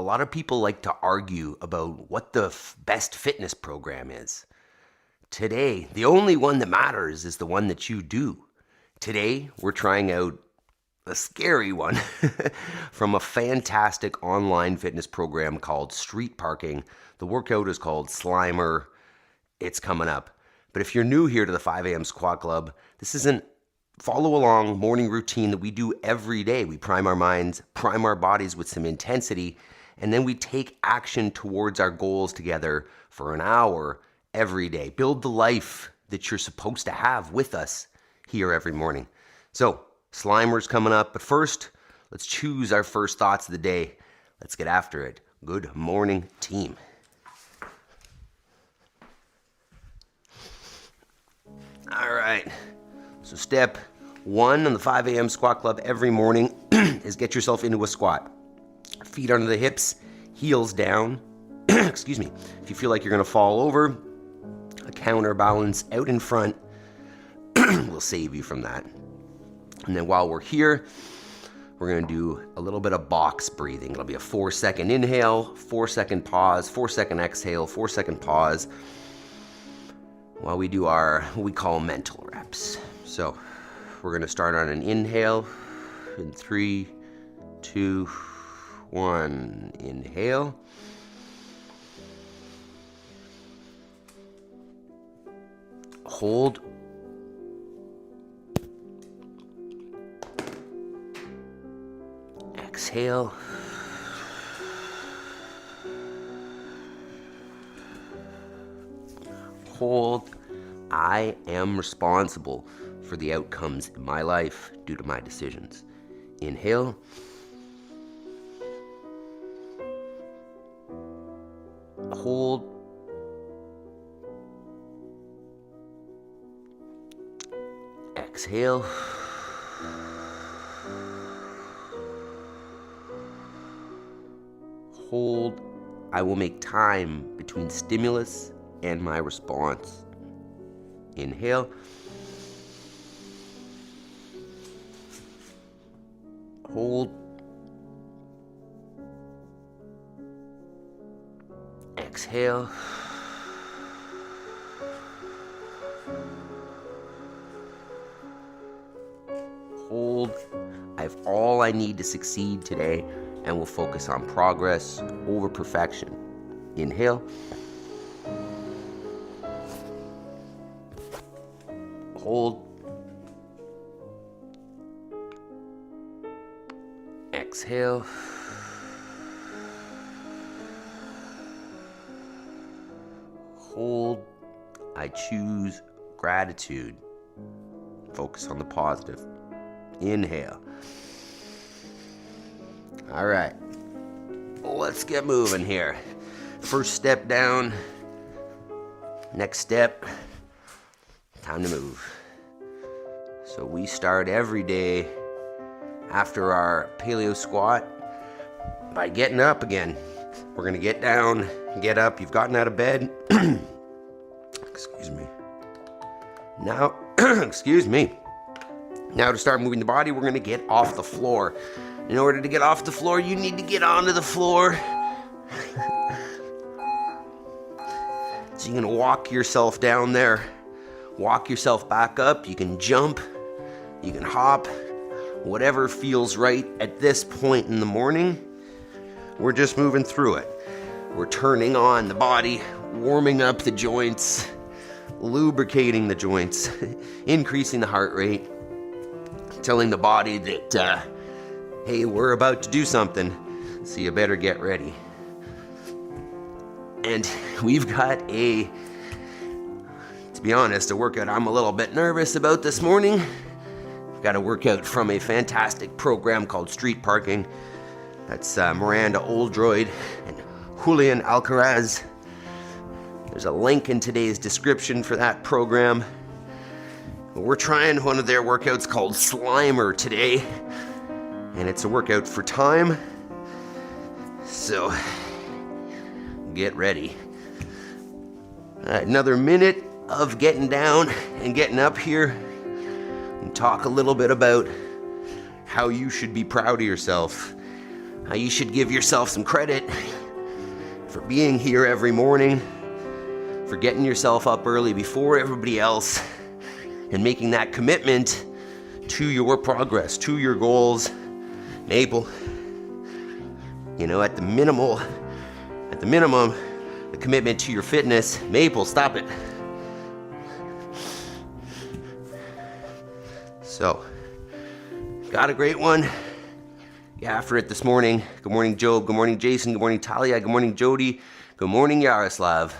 a lot of people like to argue about what the best fitness program is. Today, the only one that matters is the one that you do. Today, we're trying out a scary one from a fantastic online fitness program called Street Parking. The workout is called Slimer. It's coming up. But if you're new here to the 5 a.m. Squat Club, this is an follow along morning routine that we do every day. We prime our minds, prime our bodies with some intensity, and then we take action towards our goals together for an hour every day. Build the life that you're supposed to have with us here every morning. So, Slimer's coming up, but first, let's choose our first thoughts of the day. Let's get after it. Good morning, team. All right, so step one on the 5 a.m. Squat Club every morning is get yourself into a squat. Feet under the hips, heels down. Excuse me. If you feel like you're gonna fall over, a counterbalance out in front will save you from that. And then while we're here, we're going to do a little bit of box breathing. It'll be a 4-second inhale, 4-second pause, 4-second exhale, 4-second pause, while we do our, what we call mental reps. So we're going to start on an inhale in 3, 2, 1. Inhale. Hold. Exhale. Hold. I am responsible for the outcomes in my life due to my decisions. Inhale. Hold. Exhale. Hold. I will make time between stimulus and my response. Inhale. Hold. Exhale. Hold. I have all I need to succeed today and will focus on progress over perfection. Inhale. Hold. Exhale. Hold. I choose gratitude. Focus on the positive. Inhale. All right, let's get moving here. First step down. Next step. Time to move. So we start every day after our paleo squat by getting up again. We're gonna get down, get up. You've gotten out of bed. Excuse me. Now, excuse me. Now to start moving the body, we're gonna get off the floor. In order to get off the floor, you need to get onto the floor. So you're gonna walk yourself down there, walk yourself back up. You can jump, you can hop, whatever feels right at this point in the morning. We're just moving through it. We're turning on the body, warming up the joints, lubricating the joints, increasing the heart rate, telling the body that, hey, we're about to do something, so you better get ready. And we've got to be honest, a workout I'm a little bit nervous about this morning. We've got a workout from a fantastic program called Street Parking. That's Miranda Oldroyd and Julian Alcaraz. There's a link in today's description for that program. We're trying one of their workouts called Slimer today. And it's a workout for time. So, get ready. Another minute of getting down and getting up here. And talk a little bit about how you should be proud of yourself You should give yourself some credit for being here every morning, for getting yourself up early before everybody else, and making that commitment to your progress, to your goals. Maple, you know, at the minimum, the commitment to your fitness. Maple, stop it. So, got a great one. Get after it this morning. Good morning, Job. Good morning, Jason. Good morning, Talia. Good morning, Jody. Good morning, Yaroslav.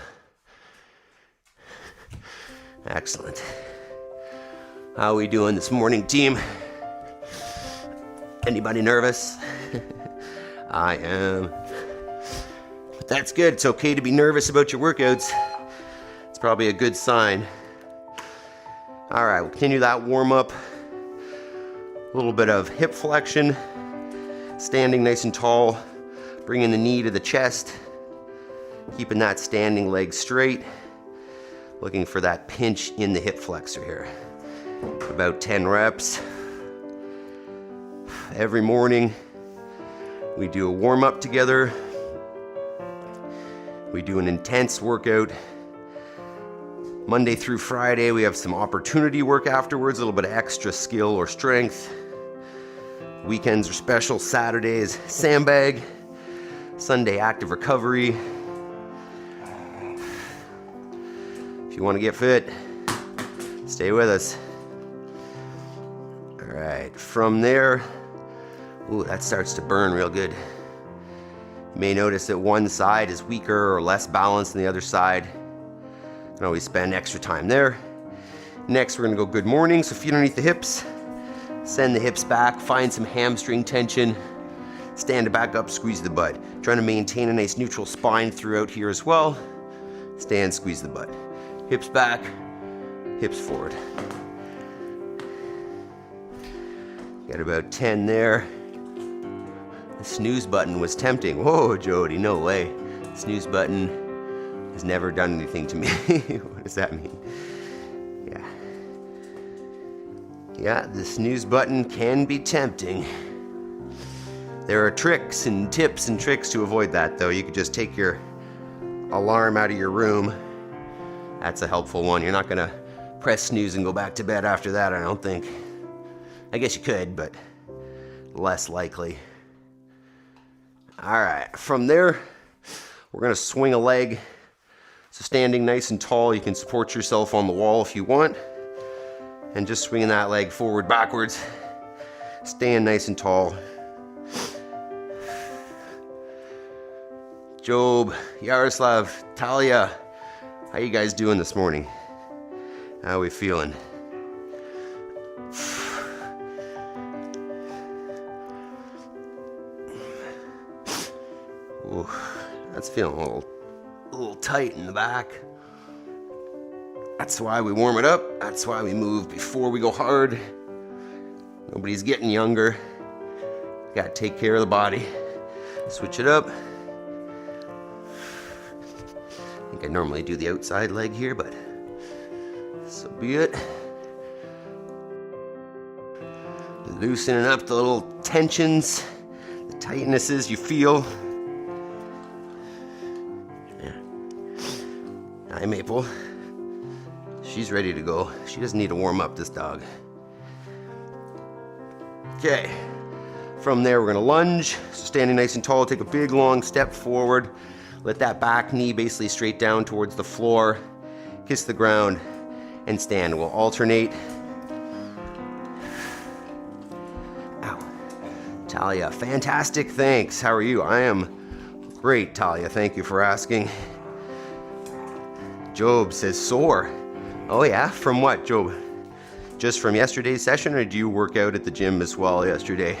Excellent. How are we doing this morning, team? Anybody nervous? I am. But that's good. It's okay to be nervous about your workouts. It's probably a good sign. All right, we'll continue that warm up. A little bit of hip flexion. Standing nice and tall, bringing the knee to the chest, keeping that standing leg straight, looking for that pinch in the hip flexor here. About 10 reps. Every morning, we do a warm-up together. We do an intense workout. Monday through Friday, we have some opportunity work afterwards, a little bit of extra skill or strength. Weekends are special. Saturdays, sandbag. Sunday, active recovery. If you want to get fit, stay with us. All right, from there, ooh, that starts to burn real good. You may notice that one side is weaker or less balanced than the other side. You can always spend extra time there. Next, we're gonna go good morning, so feet underneath the hips. Send the hips back, find some hamstring tension. Stand back up, squeeze the butt. Trying to maintain a nice neutral spine throughout here as well. Stand, squeeze the butt. Hips back, hips forward. Got about 10 there. The snooze button was tempting. Whoa, Jody, no way. The snooze button has never done anything to me. What does that mean? Yeah, the snooze button can be tempting. There are tricks and tips and tricks to avoid that, though. You could just take your alarm out of your room. That's a helpful one. You're not gonna press snooze and go back to bed after that, I don't think. I guess you could, but less likely. All right, from there, we're gonna swing a leg. So standing nice and tall, you can support yourself on the wall if you want. And just swinging that leg forward, backwards. Stand nice and tall. Job, Yaroslav, Talia, how you guys doing this morning? How are we feeling? Ooh, that's feeling a little tight in the back. That's why we warm it up. That's why we move before we go hard. Nobody's getting younger. Gotta take care of the body. Switch it up. I think I normally do the outside leg here, but so be it. Loosening up the little tensions, the tightnesses you feel. Yeah. Hi, Maple. She's ready to go. She doesn't need to warm up, this dog. Okay, from there we're gonna lunge. So standing nice and tall, take a big long step forward. Let that back knee basically straight down towards the floor. Kiss the ground and stand. We'll alternate. Ow. Talia, fantastic, thanks. How are you? I am great, Talia, thank you for asking. Job says sore. Oh yeah, from what, Job? Just from yesterday's session, or do you work out at the gym as well yesterday?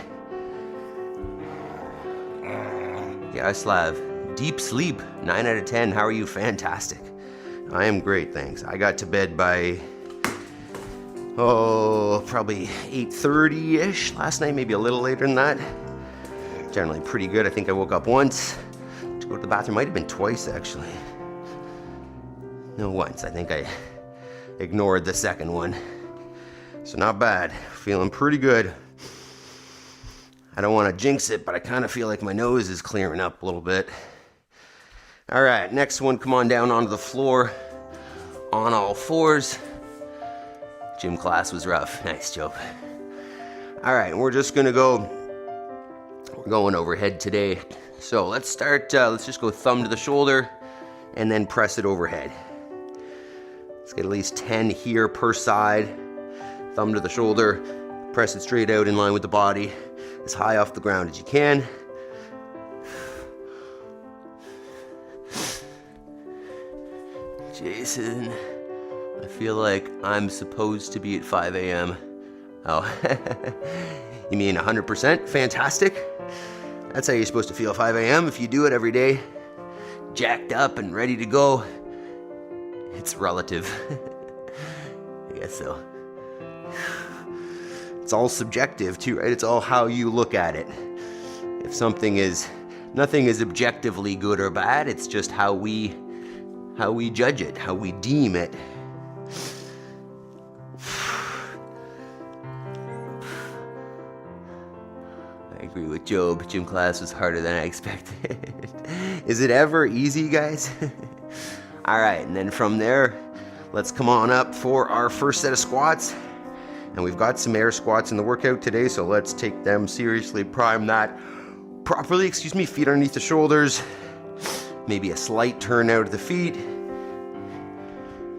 Yaroslav, deep sleep, 9 out of 10. How are you? Fantastic. I am great, thanks. I got to bed by, probably 8:30-ish last night, maybe a little later than that. Generally pretty good. I think I woke up once to go to the bathroom. Might have been twice, actually. No, once. I think I ignored the second one. So not bad. Feeling pretty good. I don't want to jinx it, but I kind of feel like my nose is clearing up a little bit. All right, next one, come on down onto the floor on all fours. Gym class was rough. Nice job. All right, we're just gonna go, we're going overhead today. So let's start, let's just go thumb to the shoulder and then press it overhead. Let's get at least 10 here per side. Thumb to the shoulder, press it straight out in line with the body, as high off the ground as you can. Jason, I feel like I'm supposed to be at 5 a.m. Oh, you mean 100%? Fantastic. That's how you're supposed to feel 5 a.m. if you do it every day. Jacked up and ready to go. It's relative. I guess so. It's all subjective too, right? It's all how you look at it. If something is, nothing is objectively good or bad, it's just how we judge it, how we deem it. I agree with Job. Gym class was harder than I expected. Is it ever easy, guys? All right, and then from there, let's come on up for our first set of squats. And we've got some air squats in the workout today, so let's take them seriously, prime that properly. Feet underneath the shoulders. Maybe a slight turn out of the feet.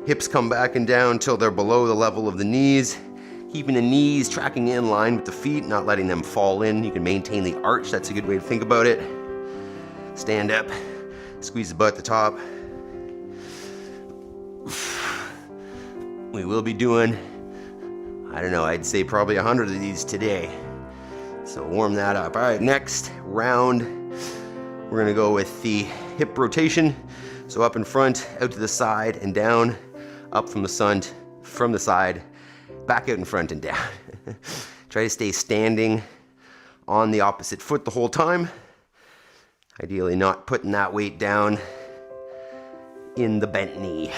Hips come back and down till they're below the level of the knees. Keeping the knees tracking in line with the feet, not letting them fall in. You can maintain the arch, that's a good way to think about it. Stand up, squeeze the butt at the top. We will be doing, I don't know, I'd say probably 100 of these today. So warm that up. All right, next round, we're gonna go with the hip rotation. So up in front, out to the side and down, up from the side, back out in front and down. Try to stay standing on the opposite foot the whole time. Ideally not putting that weight down in the bent knee.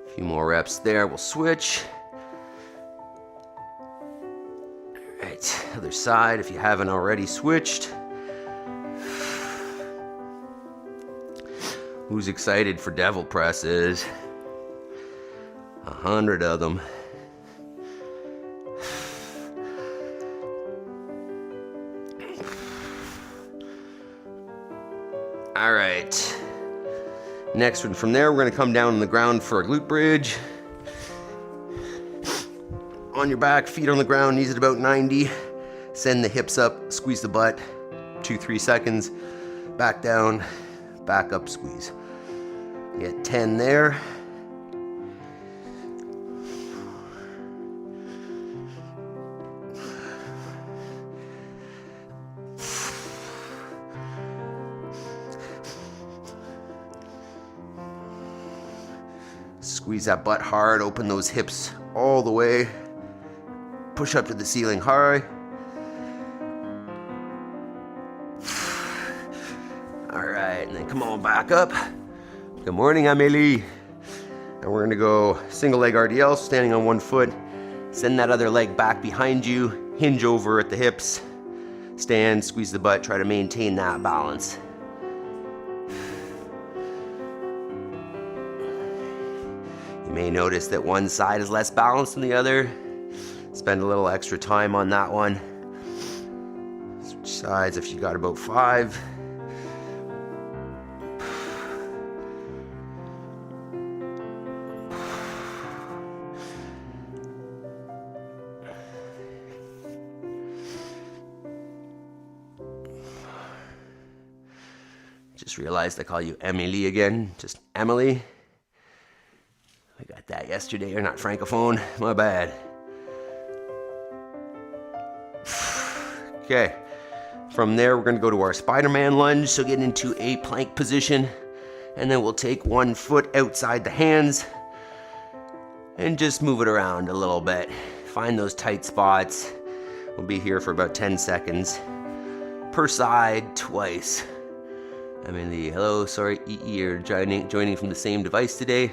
A few more reps there, we'll switch. All right, other side if you haven't already switched. Who's excited for devil presses? 100 of them. All right. Next one from there, we're gonna come down on the ground for a glute bridge. On your back, feet on the ground, knees at about 90. Send the hips up, squeeze the butt, 2-3 seconds. Back down, back up, squeeze. Get 10 there. Squeeze that butt hard, open those hips all the way. Push up to the ceiling hard. All right, and then come on back up. Good morning, Amélie. And we're gonna go single leg RDL, standing on one foot. Send that other leg back behind you, hinge over at the hips. Stand, squeeze the butt, try to maintain that balance. You may notice that one side is less balanced than the other. Spend a little extra time on that one. Switch sides if you got about 5. Just realized I call you Emily again, just Emily. I got that yesterday, you're not francophone, my bad. Okay, from there we're gonna go to our Spider-Man lunge, so get into a plank position, and then we'll take one foot outside the hands, and just move it around a little bit. Find those tight spots. We'll be here for about 10 seconds per side, twice. I'm in the hello, sorry, EE are joining from the same device today.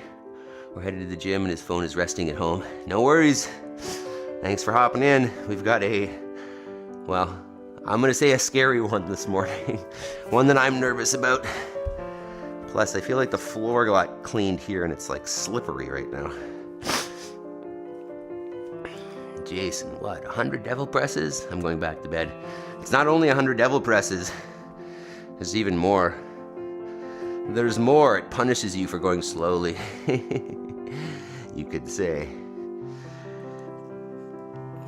We're headed to the gym and his phone is resting at home. No worries. Thanks for hopping in. We've got well, I'm gonna say a scary one this morning. One that I'm nervous about. Plus, I feel like the floor got cleaned here and it's like slippery right now. Jason, what, 100 devil presses? I'm going back to bed. It's not only 100 devil presses, there's even more. There's more. It punishes you for going slowly. You could say.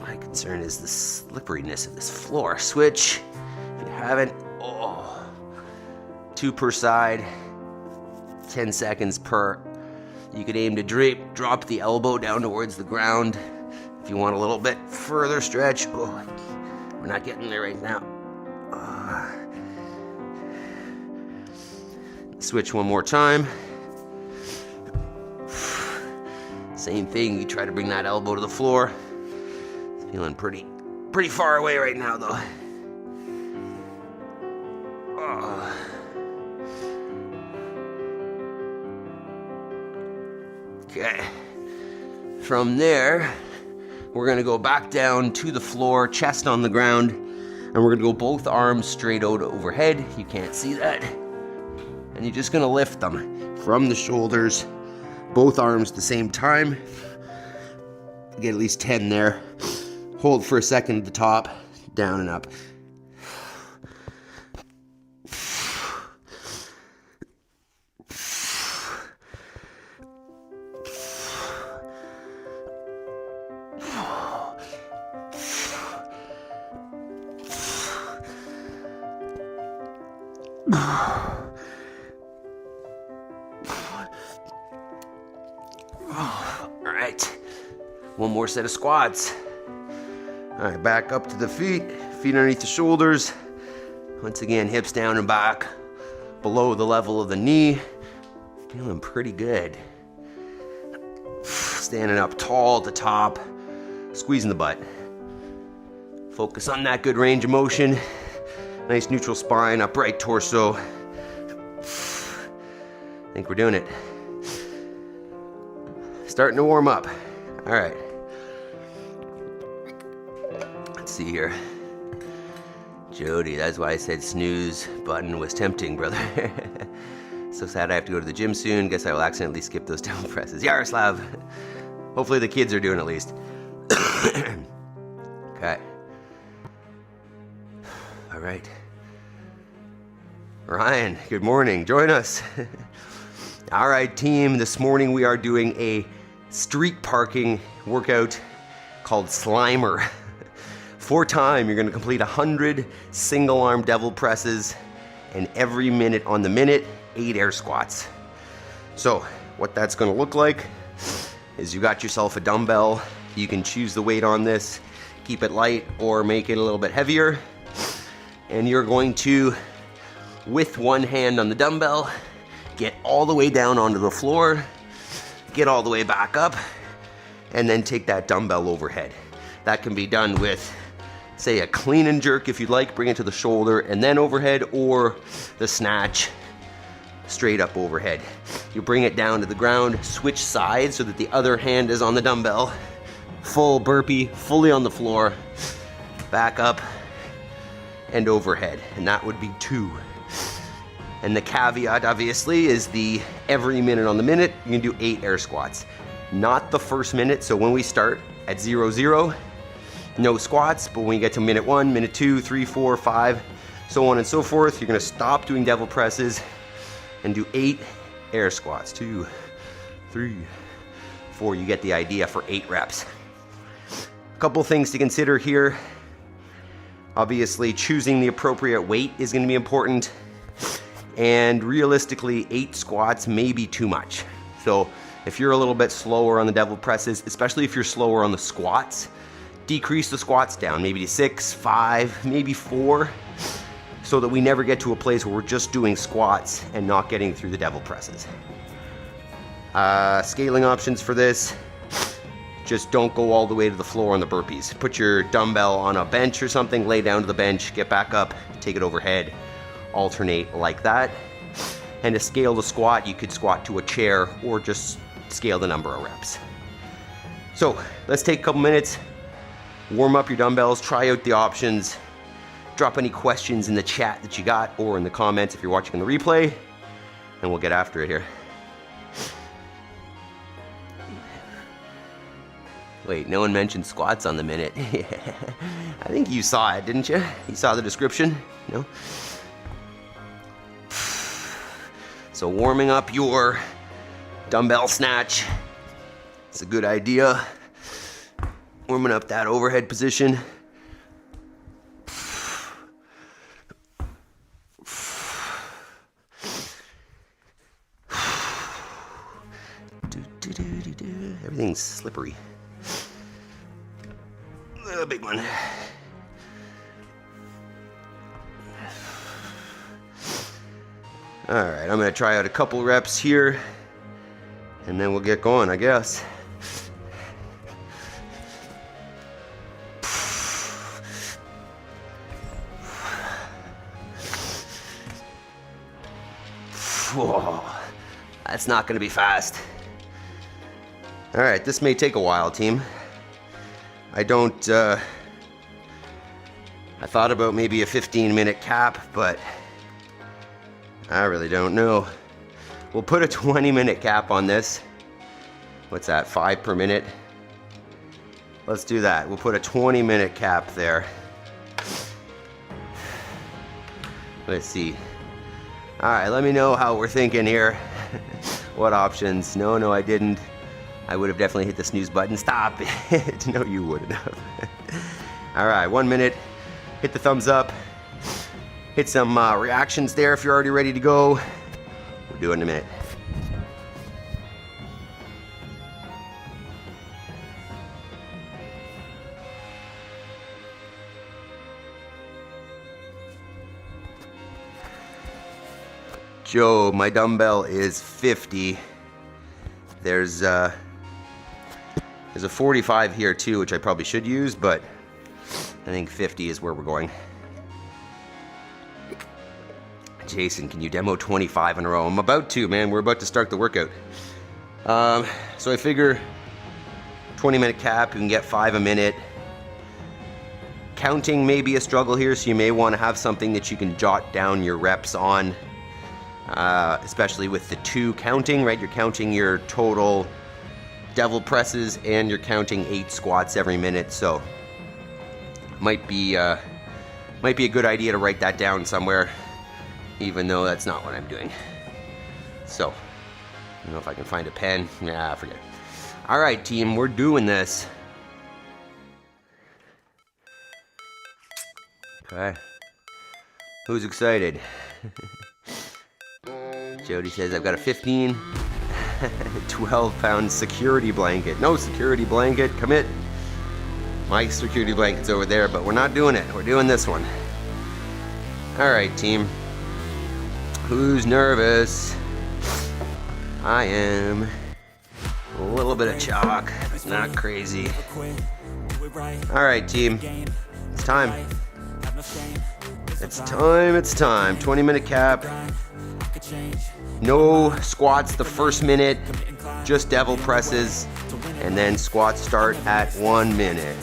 My concern is the slipperiness of this floor. Switch, if you haven't, 2 per side, 10 seconds per. You could aim to drop the elbow down towards the ground. If you want a little bit further stretch, we're not getting there right now. Switch one more time. Same thing, you try to bring that elbow to the floor. Feeling pretty far away right now though. Okay. From there, we're gonna go back down to the floor, chest on the ground, and we're gonna go both arms straight out overhead. You can't see that. And you're just gonna lift them from the shoulders, both arms at the same time. Get at least 10 there. Hold for a second at the top, down and up. All right, one more set of squats. All right, back up to the feet underneath the shoulders. Once again, hips down and back, below the level of the knee. Feeling pretty good. Standing up tall at the top, squeezing the butt. Focus on that good range of motion. Nice neutral spine, upright torso. I think we're doing it. Starting to warm up. All right. Let's see here. Jody, that's why I said snooze button was tempting, brother. So sad I have to go to the gym soon. Guess I will accidentally skip those down presses. Yaroslav. Hopefully the kids are doing at least. Okay. All right. Ryan, good morning. Join us. All right, team. This morning we are doing a street parking workout called Slimer. 4 times, you're going to complete 100 single arm devil presses, and every minute on the minute, 8 air squats. So what that's going to look like is you got yourself a dumbbell. You can choose the weight on this, keep it light or make it a little bit heavier. And you're going to, with one hand on the dumbbell, get all the way down onto the floor, get all the way back up, and then take that dumbbell overhead. That can be done with, say, a clean and jerk if you'd like, bring it to the shoulder and then overhead, or the snatch straight up overhead. You bring it down to the ground, switch sides so that the other hand is on the dumbbell, full burpee, fully on the floor, back up and overhead, and that would be 2. And the caveat, obviously, is the every minute on the minute, you can do 8 air squats. Not the first minute, so when we start at 0, 0, no squats, but when you get to minute 1, minute 2, 3, 4, 5, so on and so forth, you're gonna stop doing devil presses and do 8 air squats. 2, 3, 4, you get the idea for 8 reps. A couple things to consider here. Obviously, choosing the appropriate weight is gonna be important. And realistically, 8 squats may be too much. So if you're a little bit slower on the devil presses, especially if you're slower on the squats, decrease the squats down, maybe to 6, 5, maybe 4, so that we never get to a place where we're just doing squats and not getting through the devil presses. Scaling options for this, just don't go all the way to the floor on the burpees. Put your dumbbell on a bench or something, lay down to the bench, get back up, take it overhead. Alternate like that. And to scale the squat, you could squat to a chair or just scale the number of reps. So let's take a couple minutes, warm up your dumbbells, try out the options, drop any questions in the chat that you got or in the comments if you're watching on the replay, and we'll get after it here. Wait, no one mentioned squats on the minute. I think you saw it, didn't you? You saw the description? No? So warming up your dumbbell snatch, it's a good idea. Warming up that overhead position. Everything's slippery. A big one. All right, I'm gonna try out a couple reps here and then we'll get going, I guess. Whoa, that's not gonna be fast. All right, this may take a while, team. I thought about maybe a 15-minute cap, but I really don't know. We'll put a 20-minute cap on this. What's that, 5 per minute? Let's do that. We'll put a 20-minute cap there. Let's see. All right, let me know how we're thinking here. What options? No, I didn't. I would have definitely hit the snooze button. Stop it. No, you wouldn't have. All right, 1 minute. Hit the thumbs up. Hit some reactions there if you're already ready to go. We'll do it in a minute. Joe, my dumbbell is 50. There's a 45 here too, which I probably should use, but I think 50 is where we're going. Jason, can you demo 25 in a row? I'm about to, man. We're about to start the workout. So I figure 20-minute cap, you can get 5 a minute. Counting may be a struggle here, so you may want to have something that you can jot down your reps on, especially with the 2 counting, right? You're counting your total devil presses and you're counting 8 squats every minute, so might be a good idea to write that down somewhere, even though that's not what I'm doing. So, I don't know if I can find a pen. Nah, forget it. All right, team, we're doing this. Okay. Who's excited? Jody says, I've got a 15, 12-pound security blanket. No security blanket, commit. My security blanket's over there, but we're not doing it. We're doing this one. All right, team. Who's nervous? I am. A little bit of chalk, not crazy. All right, team. It's time. It's time. 20-minute cap. No squats the first minute, just devil presses, and then squats start at 1 minute.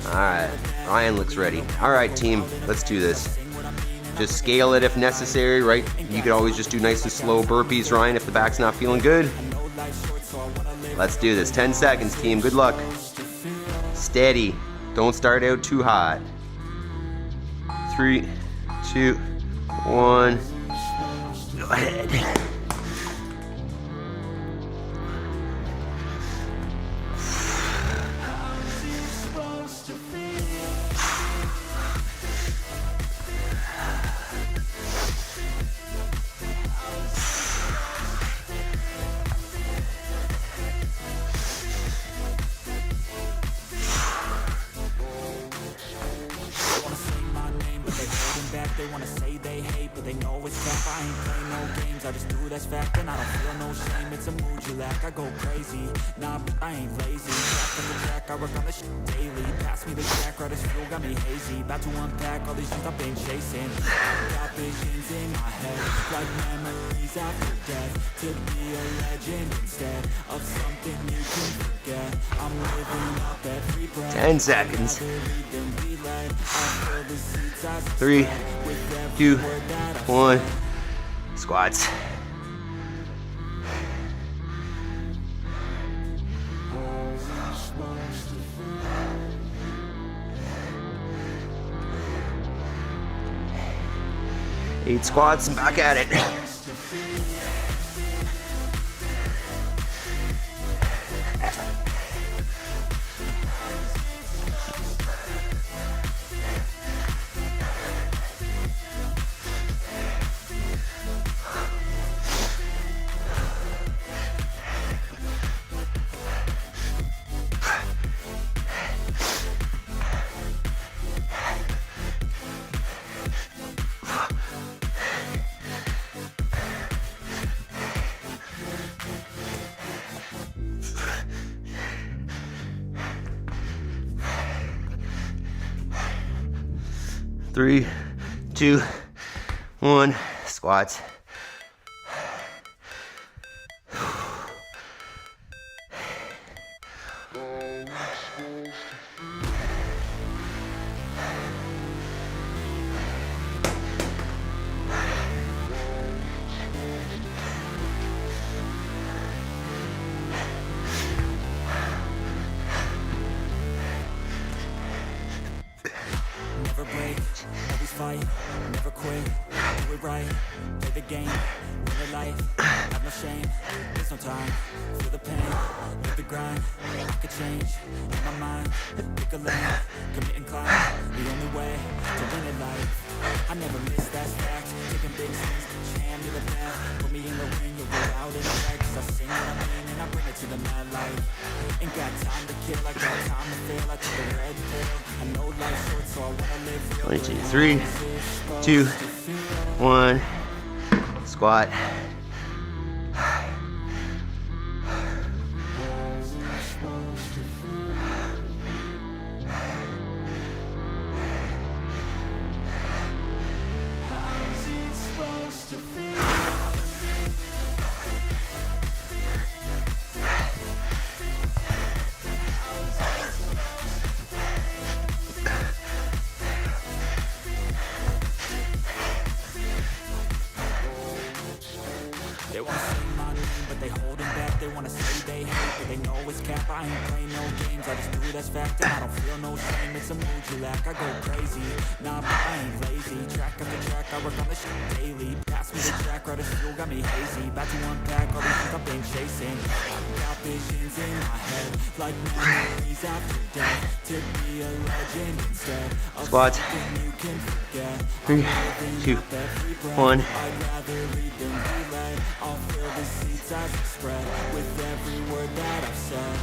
All right, Ryan looks ready. All right, team, let's do this. Just scale it if necessary, right? You could always just do nice and slow burpees, Ryan, if the back's not feeling good. Let's do this. 10 seconds, team. Good luck. Steady. Don't start out too hot. 3, 2, 1. Go ahead. They wanna say they hate, but they know it's cap. I ain't play no games, I just do that's fact. And I don't feel no shame, it's a mood you lack. I go crazy, nah, I ain't lazy. Back on the track, track, I work on this shit daily. Pass me the jack, right as fuel, got me hazy. About to unpack all these things I've been chasing. I've got visions in my head, like memories after death. To be a legend instead of something you can forget. I'm living up every breath. 10 seconds. 3, 2, 1. Squats. Eight squats and back at it. Three, 2, 1. Squats. Never break, always fight, never quit, do it right, play the game, win it life, have no shame, there's no time, feel the pain, live the grind, I could change, in my mind, pick a lane, commit and climb, the only way to win it life, I never miss, that's fact, taking big swings, jam to the back, put me in the ring, you'll go out in the back, cause I sing what I mean and I bring it to the mad light, ain't got time to kill, I got time to feel, I took the red pill, I know life's short so I wanna live real. 22, 3, 2, 1. Squat. They wanna say my name, but they holding back. They wanna say they hate, but they know it's cap. I ain't playing no games, I just do it as fact. And I don't feel no shame, it's a mood you lack. I go crazy, nah, but I ain't lazy. Track after track, I work on this shit daily. Pass me the track, right as fuel, got me hazy. About to unpack all these things I've been chasing. I've got visions in my head, like memories after death. To be a legend instead of Squats. something you can forget. 3, 2, 1. I'd rather lead than be led. I'll fill the seats as I spread with every word that I've said.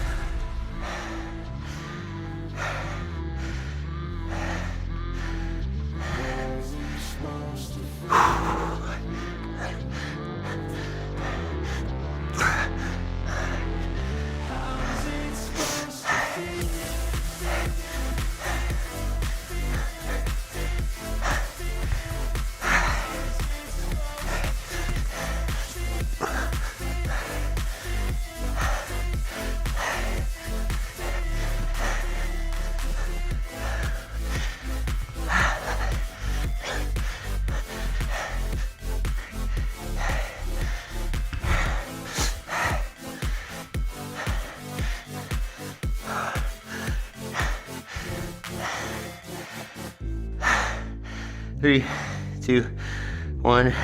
Three, 2, 1.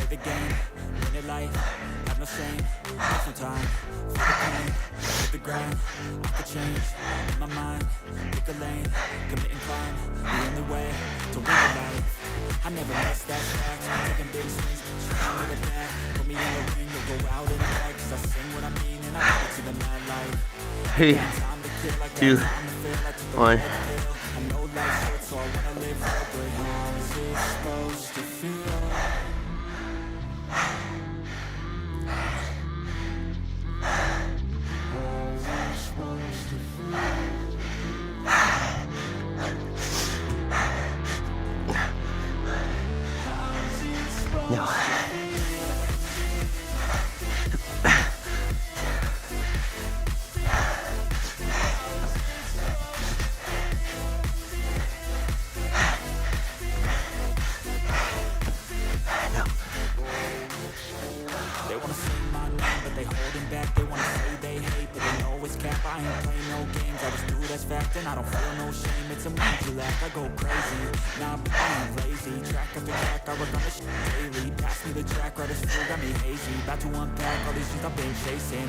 play the game, win it life, have no shame, there's no time for the pain, hit the grind, I could change, in my mind, pick a lane, commit and climb, the only way to win it life. I never miss that fact, taking big swings, trying to the back, put me in the ring, you'll go out in the bag, cause I sing what I mean and I put it to the mad light. 3, 2, 1. I know life's short, so I wanna live real, but how is it supposed to feel? No. They wanna say my name, but they holding back. They wanna say they hate, but they know it's cap. I ain't playing no games, I just do that's fact. And I don't feel no shame, it's a mood you lack. I go crazy, nah, but I ain't lazy. Track after track, I work on this shit daily. Pass me the track, right as food, got me hazy. About to unpack all these things I've been chasing.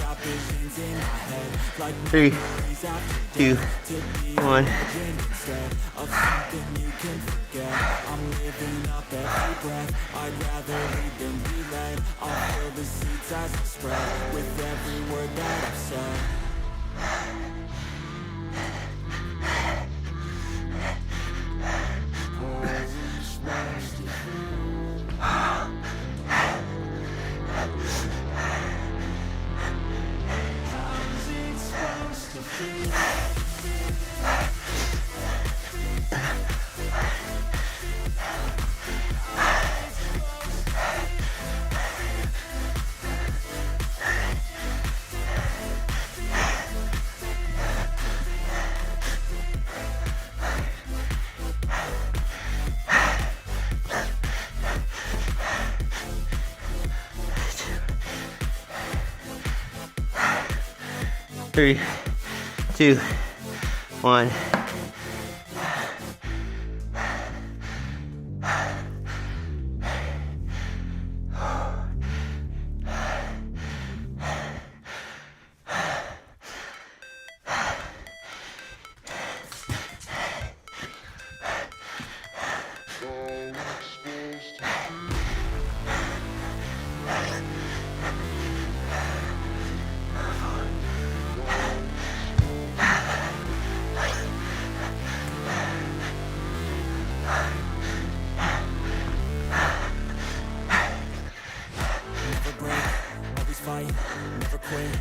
Got visions in my head, like 3, memories after 2, death. To be a 1. legend instead of something you can forget. I'm living up every breath, I'd rather lead than be led. I'll fill the seats as I spread with every word that I've said. Three, two, one. Fight, never quit,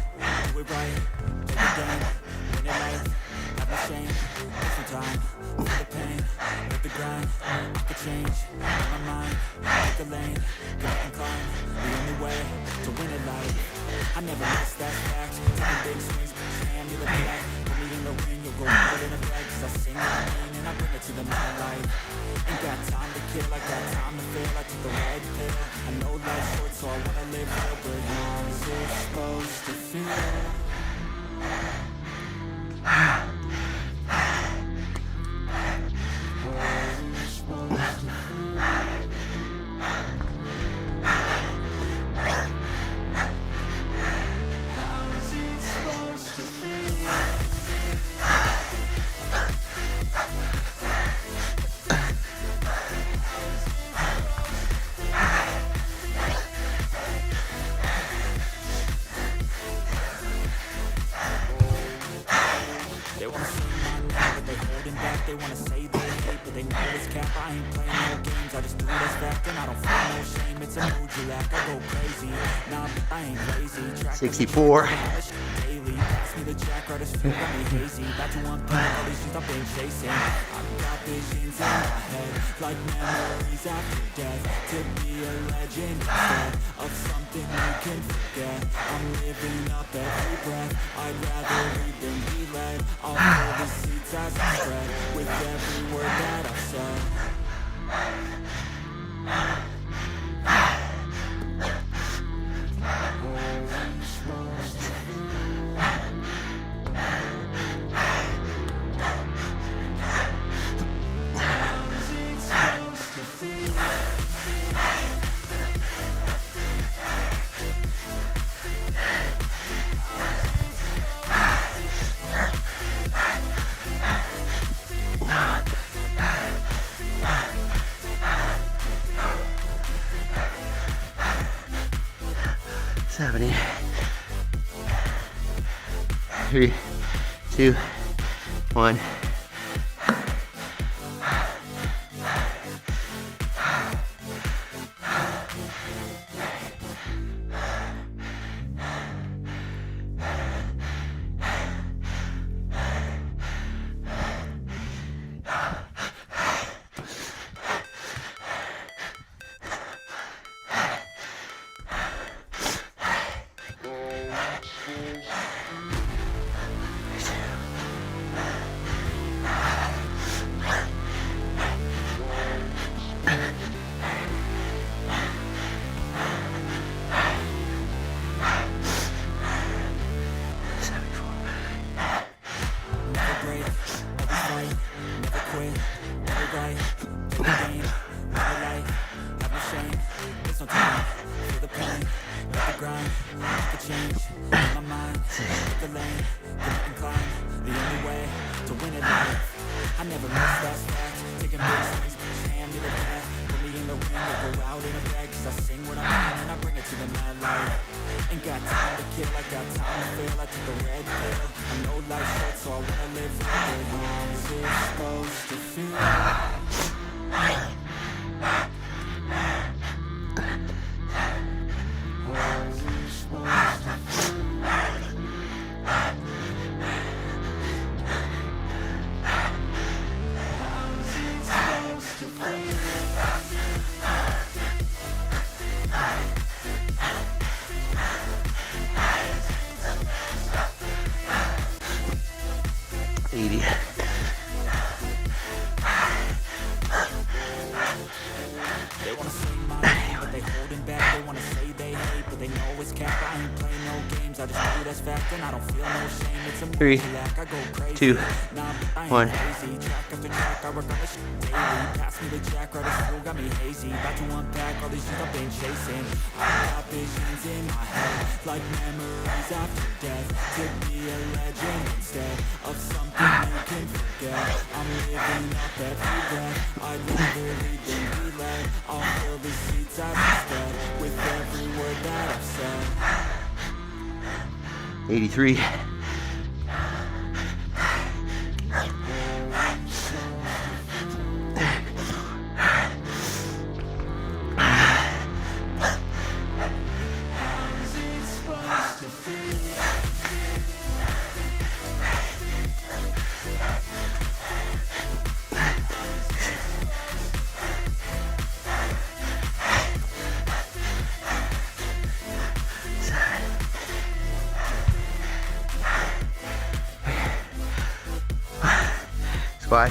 do it right, play the game, win it life, have no shame, there's no time, feel the pain, live the grind, I could change, in my mind, pick a lane, commit and climb, the only way to win it life. I never miss that fact, taking big swings, hand me the back, put me in the ring, you'll go out in a bag, cause I sing what I mean and I bring it to the mad light. Ain't got time to kill, I got time to feel, I took the red pill, I know life's short so I wanna live real, but how is it supposed to feel? They wanna say my name, but they holding back. They wanna say they hate, but they know it's cap. I ain't playing no games, I just do this fact. And I don't feel no shame, it's a mood you lack. I go crazy, nah, but I ain't lazy. Track 64. daily, pass me the jack, right as food, got me hazy. About to unpack all these things I've been chasing. I've got visions in my head, like memories after death. To be a legend instead of something you can forget. I'm living up every breath, I'd rather lead than be led. I'll fill the seats as I spread with every word that I've said. 70. 3, 2, 1. Three, 2, 1. Pass me the jack, right as fuel, got me hazy. About to unpack all these shit I've been chasing. I got visions in my head, like memories after death. To be a legend instead of something you can forget. I'm living up every breath, I literally been led. I'll fill the seats I've spread with every word that I've said. 83. Squat.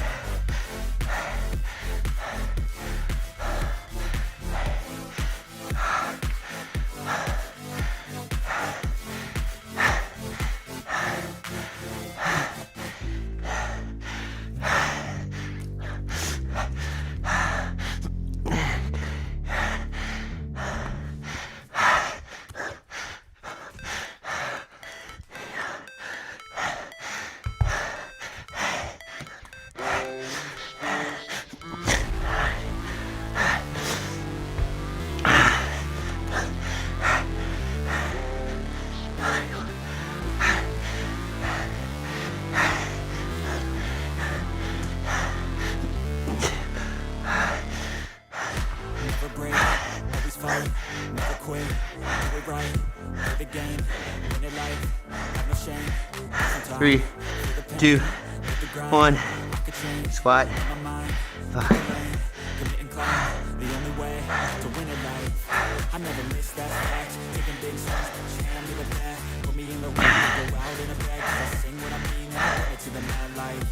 Three, 2, 1. Squat. 5. I never miss that fact. Taking big swings, hand me the bat. Put me in the ring, go out in a bag. 'Cause I sing what I mean and I bring it to the mad light.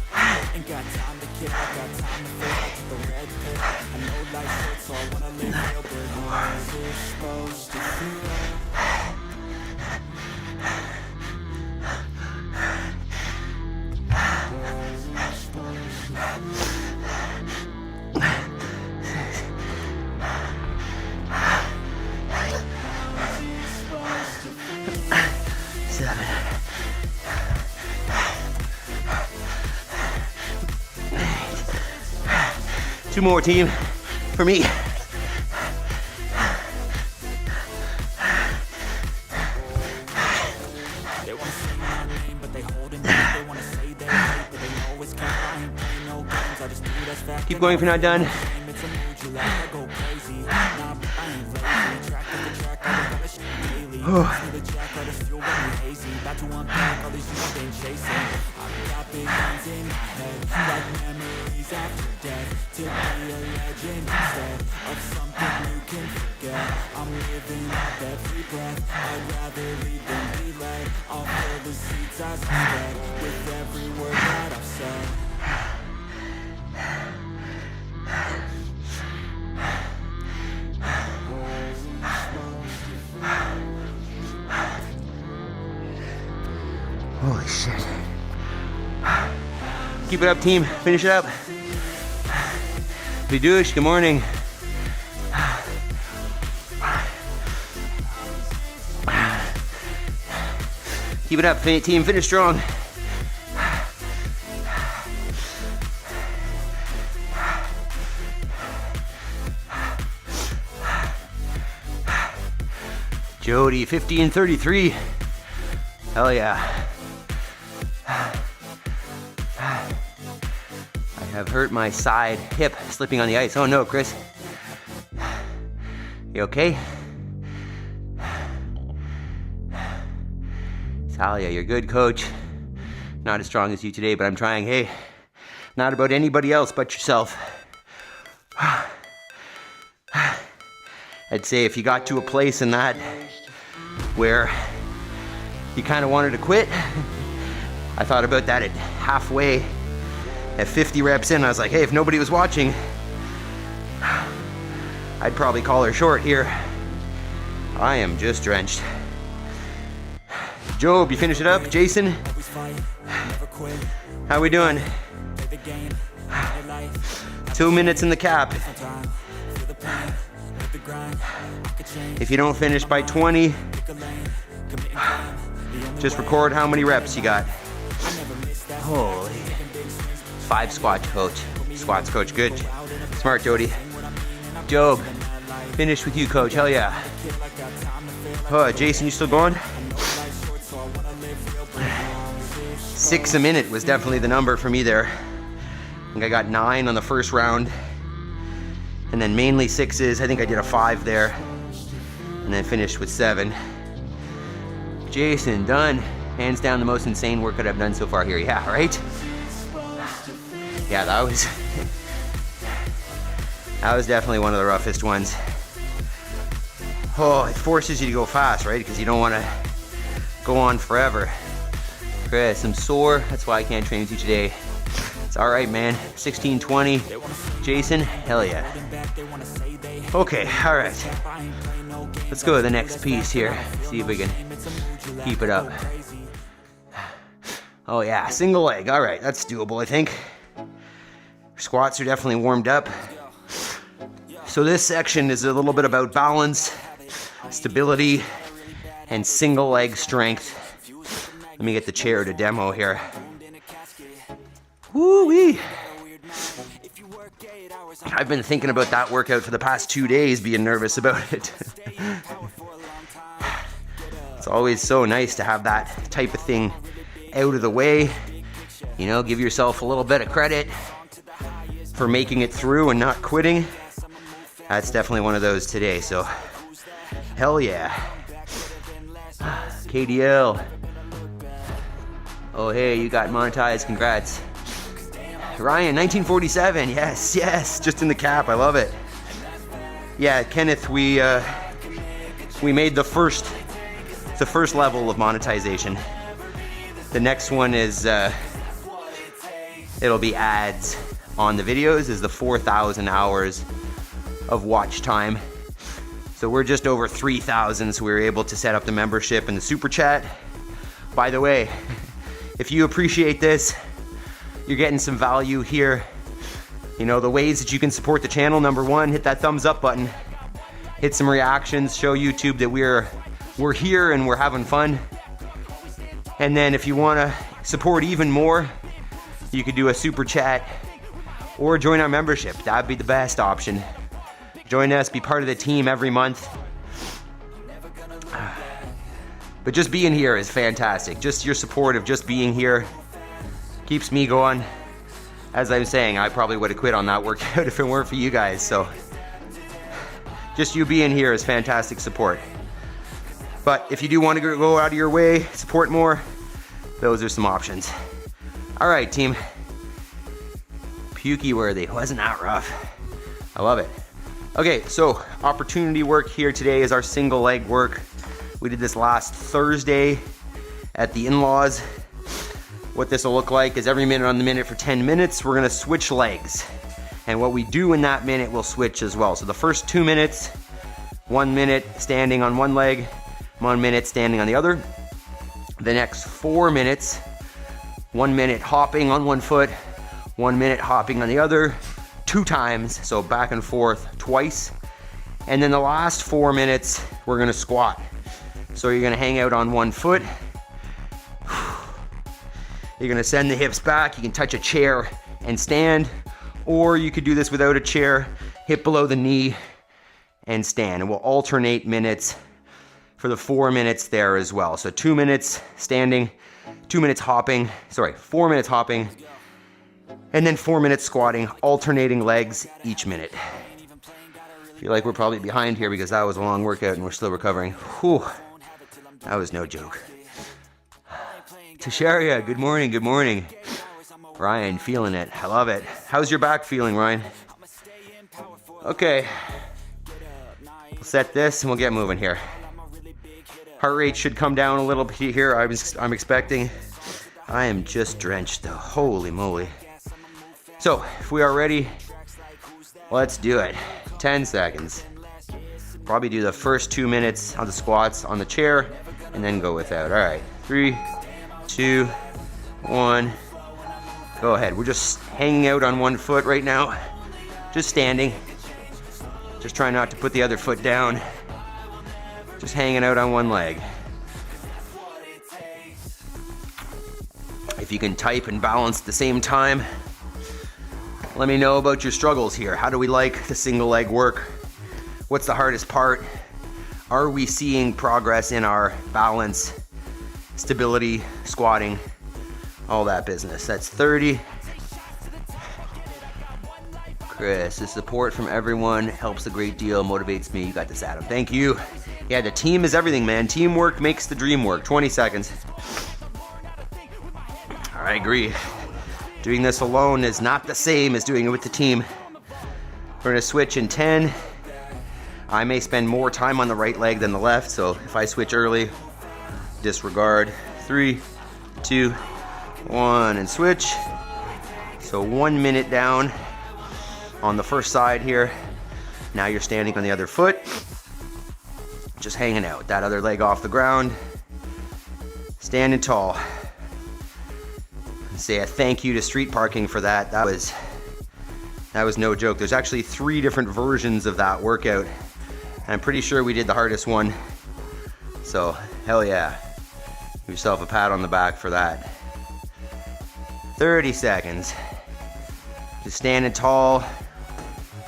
Ain't got time to kid, I got time to feel. I took the red pill. I know life's short, so I wanna live real good. How's it supposed to feel? Two more, team, for me. Keep going if you're not done. Holy shit. Keep it up, team. Finish it up. Vidush, good morning. Keep it up, team. Finish strong. Jody, 15:33. Hell yeah. I have hurt my side hip slipping on the ice. Oh no, Chris. You okay? Talia, you're good, coach. Not as strong as you today, but I'm trying. Hey, not about anybody else but yourself. I'd say if you got to a place in that where you kind of wanted to quit, I thought about that at halfway, at 50 reps in. I was like, hey, if nobody was watching, I'd probably call her short here. I am just drenched. Job, you finish it up? Jason? How we doing? 2 minutes in the cap. If you don't finish by 20, just record how many reps you got. Holy. 5 squats, coach. Good. Smart, Jody. Job, finish with you, coach. Hell yeah. Oh, Jason, you still going? 6 a minute was definitely the number for me there. I think I got 9 on the first round. And then mainly 6s. I think I did a 5 there. And then finished with 7. Jason, done. Hands down the most insane workout I've done so far here. Yeah, right? Yeah, that was definitely one of the roughest ones. Oh, it forces you to go fast, right? Because you don't want to go on forever. Chris, I'm sore. That's why I can't train with you today. It's all right, man. 16:20. Jason, hell yeah. Okay, all right. Let's go to the next piece here. See if we can keep it up. Oh yeah, single leg. All right, that's doable, I think. Squats are definitely warmed up. So this section is a little bit about balance, stability, and single leg strength. Let me get the chair to demo here. Woo-wee. I've been thinking about that workout for the past 2 days, being nervous about it. It's always so nice to have that type of thing out of the way. You know, give yourself a little bit of credit for making it through and not quitting. That's definitely one of those today, so hell yeah. KDL. Oh hey, you got monetized, congrats. Ryan, 1947, yes, just in the cap, I love it. Yeah, Kenneth, we made the first level of monetization. The next one is, it'll be ads on the videos, is the 4,000 hours of watch time. So we're just over 3,000, so we were able to set up the membership and the super chat. By the way, if you appreciate this, you're getting some value here. You know, the ways that you can support the channel, number one, hit that thumbs up button. Hit some reactions, show YouTube that we're here and we're having fun. And then if you wanna support even more, you could do a super chat or join our membership. That'd be the best option. Join us, be part of the team every month. But just being here is fantastic. Just your support of just being here keeps me going. as I was saying, I probably would have quit on that workout if it weren't for you guys. So just you being here is fantastic support. But if you do want to go out of your way, support more, those are some options. All right, team. Pukey worthy. Wasn't that rough? I love it. Okay, so opportunity work here today is our single leg work. We did this last Thursday at the in-laws. What this will look like is every minute on the minute for 10 minutes, we're gonna switch legs. And what we do in that minute will switch as well. So the first 2 minutes, 1 minute standing on one leg, 1 minute standing on the other. The next 4 minutes, 1 minute hopping on one foot, 1 minute hopping on the other, 2 times, so back and forth twice. And then the last 4 minutes, we're gonna squat. So you're gonna hang out on one foot. You're gonna send the hips back. You can touch a chair and stand, or you could do this without a chair, hip below the knee and stand. And we'll alternate minutes for the 4 minutes there as well. So 2 minutes standing, 2 minutes hopping, 4 minutes hopping, and then 4 minutes squatting, alternating legs each minute. I feel like we're probably behind here because that was a long workout and we're still recovering. Whew, that was no joke. Tasharia, good morning, good morning. Ryan, feeling it, I love it. How's your back feeling, Ryan? Okay, we'll set this and we'll get moving here. Heart rate should come down a little bit here, I'm expecting. I am just drenched though, holy moly. So, if we are ready, let's do it. 10 seconds. Probably do the first 2 minutes on the squats on the chair, and then go without. All right, 3, 2, 1. Go ahead. We're just hanging out on one foot right now. Just standing. Just trying not to put the other foot down. Just hanging out on one leg. If you can type and balance at the same time, let me know about your struggles here. How do we like the single leg work? What's the hardest part? Are we seeing progress in our balance, stability, squatting, all that business? That's 30. Chris, the support from everyone helps a great deal, motivates me. You got this, Adam. Thank you. Yeah, the team is everything, man. Teamwork makes the dream work. 20 seconds. I agree. Doing this alone is not the same as doing it with the team. We're gonna switch in 10. I may spend more time on the right leg than the left, so if I switch early, disregard. 3, 2, 1, and switch. So 1 minute down on the first side here. Now you're standing on the other foot, just hanging out. That other leg off the ground, standing tall. Say a thank you to street parking for that. That was no joke. There's actually 3 different versions of that workout. And I'm pretty sure we did the hardest one. So, hell yeah. Give yourself a pat on the back for that. 30 seconds. Just standing tall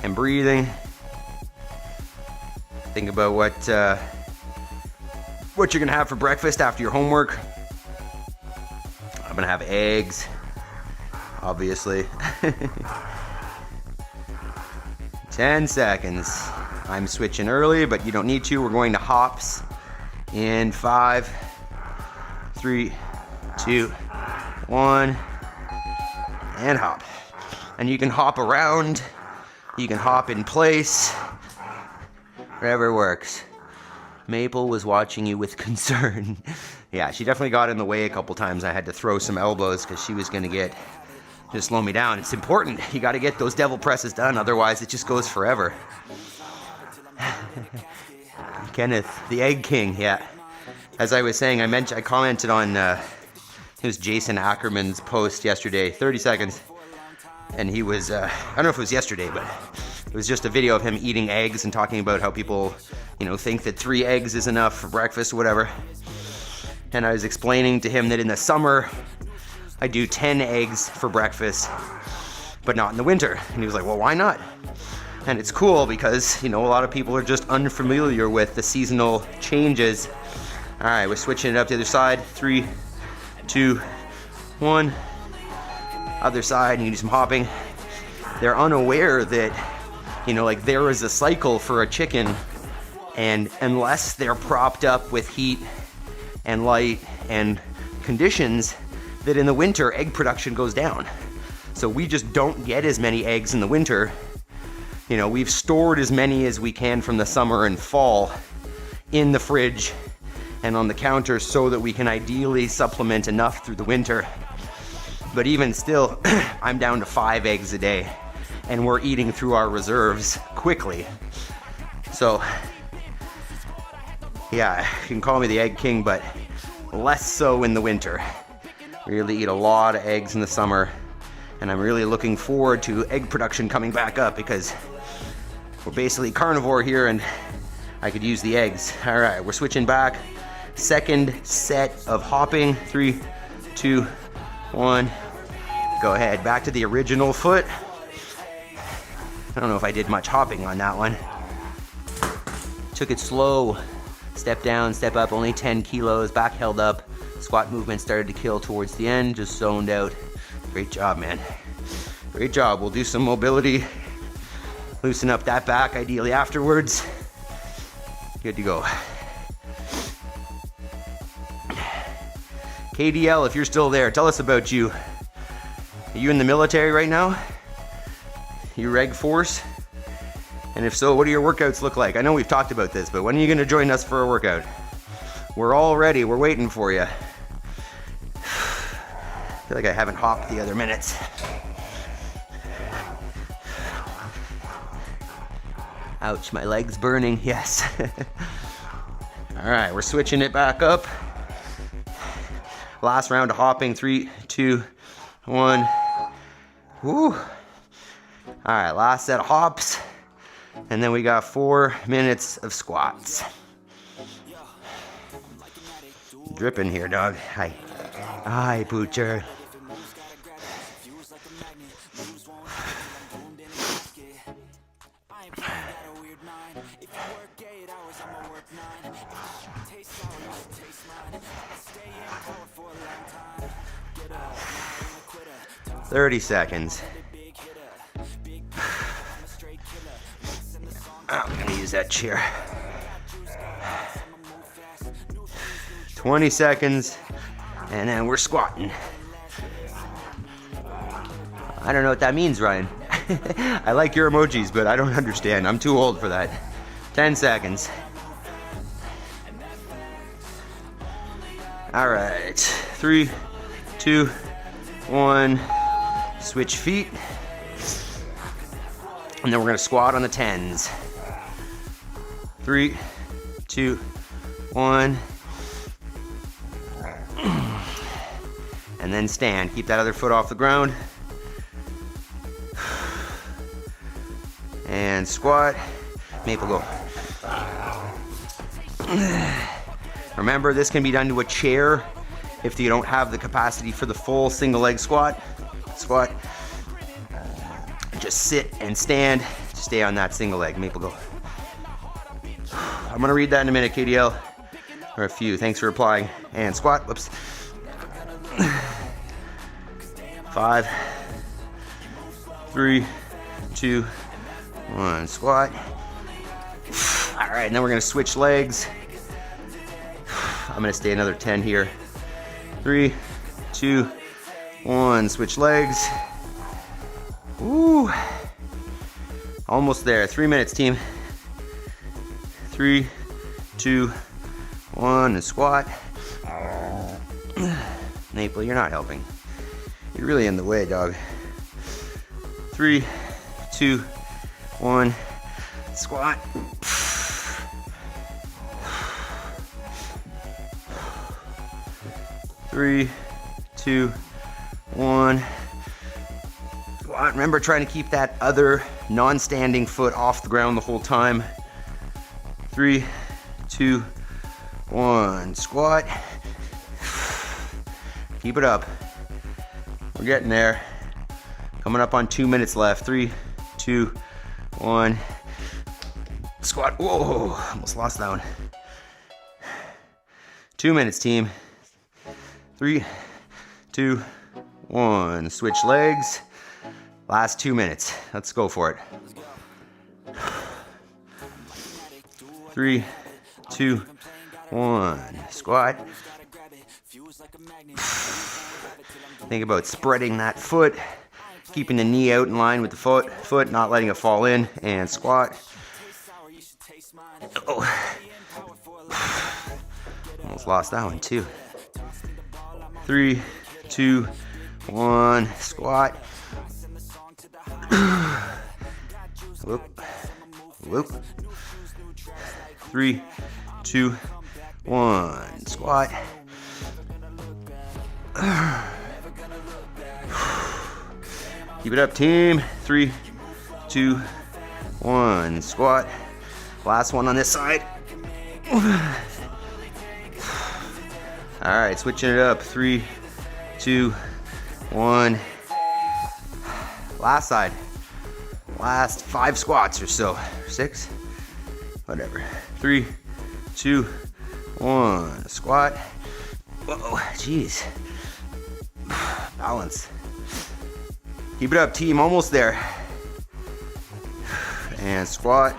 and breathing. Think about what you're gonna have for breakfast after your homework. I'm gonna have eggs, obviously. 10 seconds. I'm switching early, but you don't need to. We're going to hops in 5, 3, 2, 1, and hop. And you can hop around, you can hop in place, whatever works. Maple was watching you with concern. Yeah, she definitely got in the way a couple times. I had to throw some elbows because she was going to just slow me down. It's important. You got to get those devil presses done, otherwise it just goes forever. Kenneth, the Egg King, yeah. As I was saying, I commented on it was Jason Ackerman's post yesterday, 30 seconds. And he was, I don't know if it was yesterday, but it was just a video of him eating eggs and talking about how people, think that 3 eggs is enough for breakfast or whatever. And I was explaining to him that in the summer, I do 10 eggs for breakfast, but not in the winter. And he was like, well, why not? And it's cool because, a lot of people are just unfamiliar with the seasonal changes. All right, we're switching it up to the other side. 3, 2, 1. other side, and you do some hopping. They're unaware that, like there is a cycle for a chicken, and unless they're propped up with heat and light and conditions, that in the winter egg production goes down. So we just don't get as many eggs in the winter. We've stored as many as we can from the summer and fall in the fridge and on the counter so that we can ideally supplement enough through the winter. But even still, I'm down to 5 eggs a day, and we're eating through our reserves quickly. So yeah, you can call me the egg king, but less so in the winter. Really eat a lot of eggs in the summer, and I'm really looking forward to egg production coming back up because we're basically carnivore here and I could use the eggs. All right, we're switching back. Second set of hopping. 3, 2, 1. Go ahead, back to the original foot. I don't know if I did much hopping on that one. Took it slow. Step down, step up, only 10 kilos, back held up. Squat movement started to kill towards the end, just zoned out. Great job, man. Great job. We'll do some mobility. Loosen up that back, ideally afterwards. Good to go. KDL, if you're still there, tell us about you. Are you in the military right now? You Reg Force? And if so, what do your workouts look like? I know we've talked about this, but when are you going to join us for a workout? We're all ready. We're waiting for you. I feel like I haven't hopped the other minutes. Ouch, my leg's burning. Yes. All right, we're switching it back up. Last round of hopping. 3, 2, 1. Woo. All right, last set of hops. And then we got 4 minutes of squats. Dripping here, dog. Hi. Hi, Poocher. "30 seconds. I'm gonna use that chair. 20 seconds, and then we're squatting. I don't know what that means, Ryan. I like your emojis, but I don't understand. I'm too old for that. 10 seconds. All right, 3, 2, 1. Switch feet. And then we're gonna squat on the 10s. 3, 2, 1. And then stand. Keep that other foot off the ground. And squat. Maple go. Remember, this can be done to a chair if you don't have the capacity for the full single leg squat. Squat. Just sit and stand. Stay on that single leg. Maple go. I'm gonna read that in a minute, KDL. Or a few. Thanks for replying. And squat. Whoops. 5, 3, 2, 1. Squat. All right, now we're gonna switch legs. I'm gonna stay another 10 here. 3, 2, 1. Switch legs. Ooh. Almost there. 3 minutes, team. 3, 2, 1, and squat. Maple, you're not helping. You're really in the way, dog. 3, 2, 1, squat. 3, 2, 1. Squat. Remember trying to keep that other non-standing foot off the ground the whole time. 3, 2, 1. Squat. Keep it up. We're getting there. Coming up on 2 minutes left. 3, 2, 1. Squat. Whoa, almost lost that one. 2 minutes, team. 3, 2, 1. Switch legs. Last 2 minutes. Let's go for it. 3, 2, 1. Squat. Think about spreading that foot, keeping the knee out in line with the foot, not letting it fall in, and squat. Oh. Almost lost that one too. 3, 2, 1, squat. Whoop. Whoop. 3, 2, 1, squat. Keep it up, team. 3, 2, 1, squat. Last one on this side. All right, switching it up. 3, 2, 1. Last side. Last 5 squats or so. 6. Whatever. 3, 2, 1. Squat. Whoa, jeez. Balance. Keep it up, team. Almost there. And squat.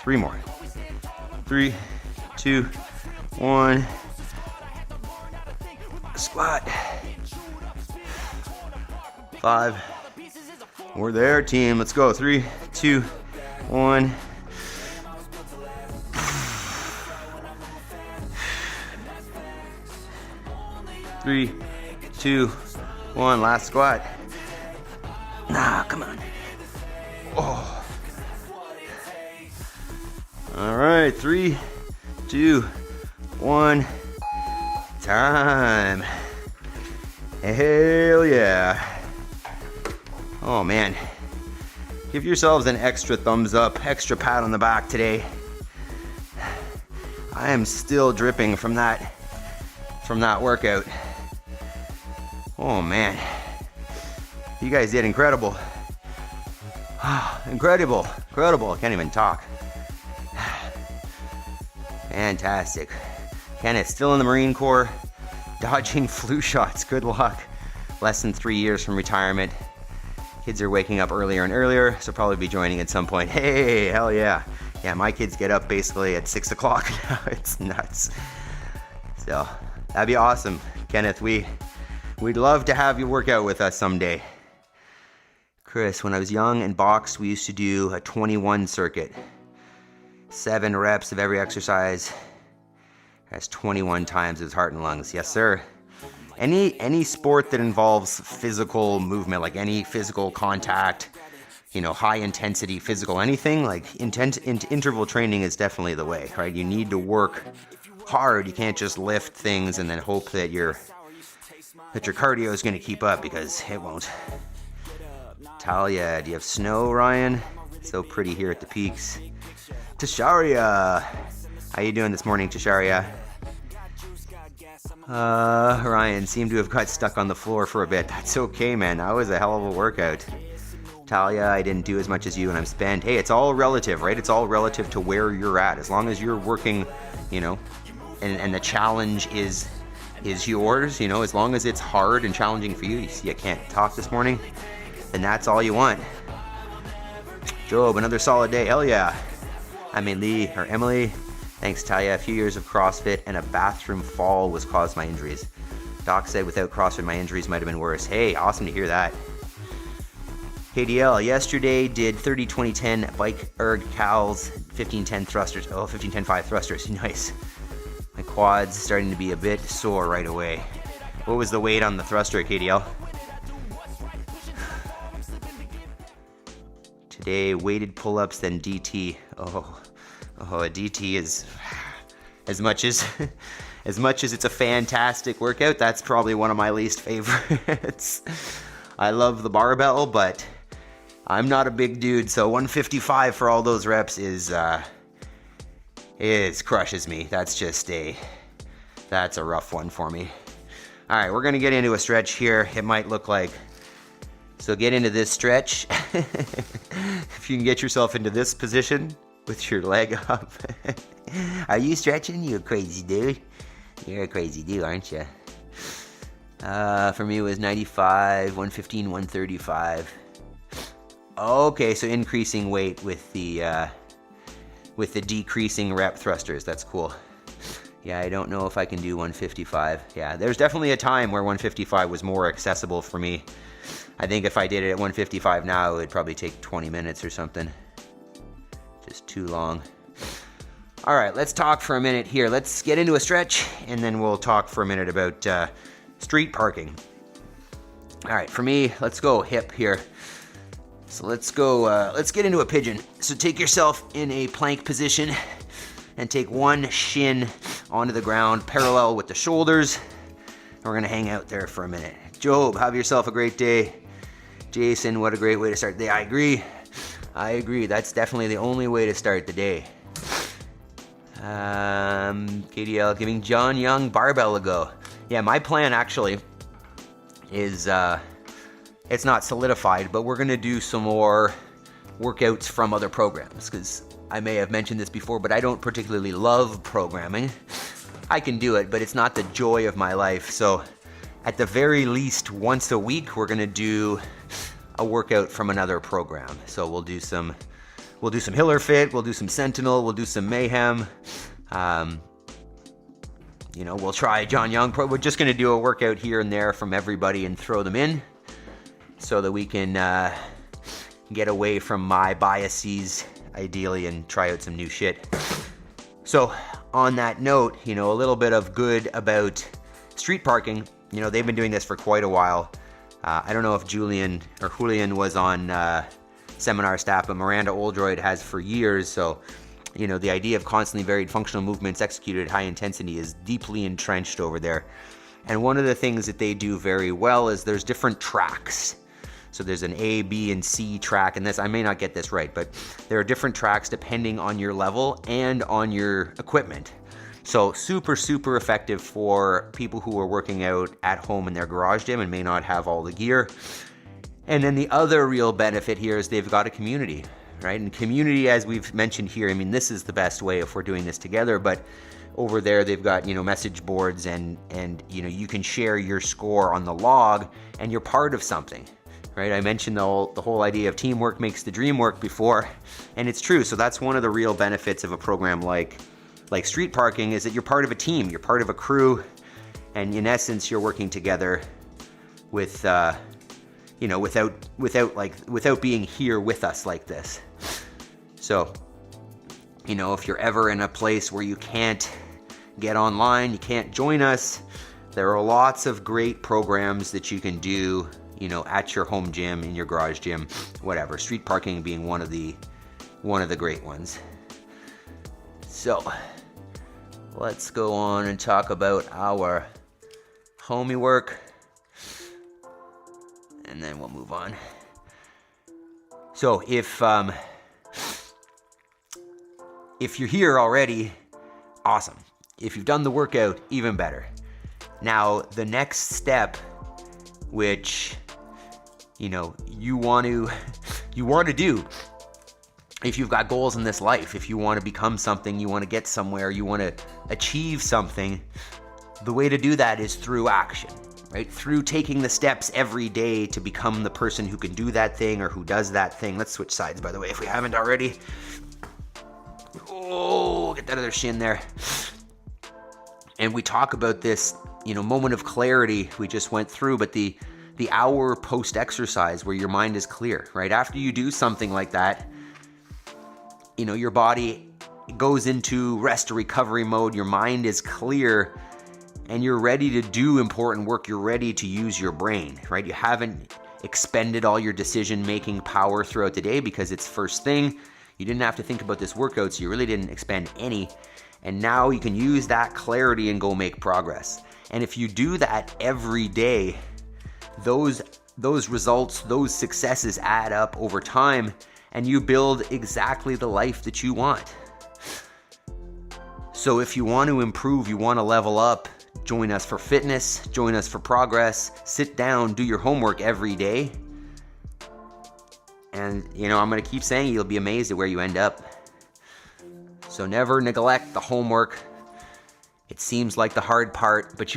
Three more. 3, 2, 1. Squat. 5. We're there, team. Let's go. 3, 2, 1. 3, 2, 1. Last squat. Nah, come on. Oh. All right, 3, 2, 1. Time. Hell yeah. Oh man. Give yourselves an extra thumbs up, extra pat on the back today. I am still dripping from that workout. Oh man. You guys did incredible. Incredible. I can't even talk. Fantastic. Kenneth, still in the Marine Corps, dodging flu shots. Good luck. Less than 3 years from retirement. Kids are waking up earlier and earlier, so probably be joining at some point. Hey, hell yeah. Yeah, my kids get up basically at 6 o'clock now. It's nuts. So, that'd be awesome. Kenneth, we'd love to have you work out with us someday. Chris, when I was young and boxed, we used to do a 21 circuit. 7 reps of every exercise. That's 21 times his heart and lungs. Yes, sir. Any sport that involves physical movement, like any physical contact, high intensity physical anything, like interval training is definitely the way, right? You need to work hard. You can't just lift things and then hope that your cardio is going to keep up, because it won't. Talia, do you have snow, Ryan? It's so pretty here at the peaks. Tasharia, how you doing this morning, Tasharia? Ryan seemed to have got stuck on the floor for a bit. That's okay, man. That was a hell of a workout. Talia, I didn't do as much as you and I'm spent. Hey, it's all relative, right? It's all relative to where you're at. As long as you're working, and the challenge is yours, as long as it's hard and challenging for you. You see, I can't talk this morning, then that's all you want. Job, another solid day. Hell yeah. I mean, Emily, thanks, Talia. A few years of CrossFit and a bathroom fall was caused my injuries. Doc said without CrossFit, my injuries might have been worse. Hey, awesome to hear that. KDL, yesterday did 30-20-10 bike erg cows, 15-10 thrusters. Oh, 15-10-5 thrusters. Nice. My quads starting to be a bit sore right away. What was the weight on the thruster, KDL? Today, weighted pull-ups, then DT. Oh, a DT is as much as it's a fantastic workout. That's probably one of my least favorites. I love the barbell, but I'm not a big dude, so 155 for all those reps crushes me. That's a rough one for me. All right, we're gonna get into a stretch here. It might look like. So get into this stretch. If you can get yourself into this position, with your leg up. Are you stretching? You crazy dude. You're a crazy dude, aren't you? For me, it was 95, 115, 135. Okay, so increasing weight with the decreasing rep thrusters. That's cool. Yeah, I don't know if I can do 155. Yeah, there's definitely a time where 155 was more accessible for me. I think if I did it at 155 now, it would probably take 20 minutes or something. Just too long. All right, let's talk for a minute here. Let's get into a stretch, and then we'll talk for a minute about street parking. All right, for me, let's go hip here. So let's get into a pigeon. So take yourself in a plank position and take one shin onto the ground parallel with the shoulders. And we're gonna hang out there for a minute. Job, have yourself a great day. Jason, what a great way to start the day. I agree. That's definitely the only way to start the day. KDL giving John Young barbell a go. Yeah, my plan actually is, it's not solidified, but we're gonna do some more workouts from other programs, because I may have mentioned this before, but I don't particularly love programming. I can do it, but it's not the joy of my life. So at the very least, once a week, we're gonna do a workout from another program. So we'll do some Hiller Fit, we'll do some Sentinel, we'll do some Mayhem. We'll try John Young. We're just gonna do a workout here and there from everybody and throw them in, so that we can get away from my biases, ideally, and try out some new shit. So on that note, a little bit of good about street parking. They've been doing this for quite a while. I don't know if Julian was on seminar staff, but Miranda Oldroyd has for years. So, the idea of constantly varied functional movements executed at high intensity is deeply entrenched over there. And one of the things that they do very well is there's different tracks. So there's an A, B, and C track, and I may not get this right, but there are different tracks depending on your level and on your equipment. So super, super effective for people who are working out at home in their garage gym and may not have all the gear. And then the other real benefit here is they've got a community, right? And community, as we've mentioned here, this is the best way if we're doing this together, but over there they've got, message boards and you can share your score on the log and you're part of something. Right? I mentioned the whole idea of teamwork makes the dream work before, and it's true. So that's one of the real benefits of a program like street parking, is that you're part of a team, you're part of a crew, and in essence, you're working together with, without being here with us like this. So, if you're ever in a place where you can't get online, you can't join us, there are lots of great programs that you can do, at your home gym, in your garage gym, whatever. Street parking being one of the great ones. So let's go on and talk about our homie work, and then we'll move on. So if you're here already, awesome. If you've done the workout, even better. Now the next step, which you want to do, if you've got goals in this life, if you want to become something, you want to get somewhere, you want to achieve something, the way to do that is through action, right? Through taking the steps every day to become the person who can do that thing or who does that thing. Let's switch sides, by the way, if we haven't already. Oh, get that other shin there. And we talk about this, moment of clarity we just went through, but the hour post-exercise where your mind is clear, right? After you do something like that, your body goes into rest or recovery mode, your mind is clear, and you're ready to do important work. You're ready to use your brain, right? You haven't expended all your decision-making power throughout the day because it's first thing. You didn't have to think about this workout, so you really didn't expend any. And now you can use that clarity and go make progress. And if you do that every day, those results, those successes add up over time, and you build exactly the life that you want. So if you want to improve, you want to level up, join us for fitness, join us for progress, sit down, do your homework every day. And, I'm going to keep saying you'll be amazed at where you end up. So never neglect the homework. It seems like the hard part, but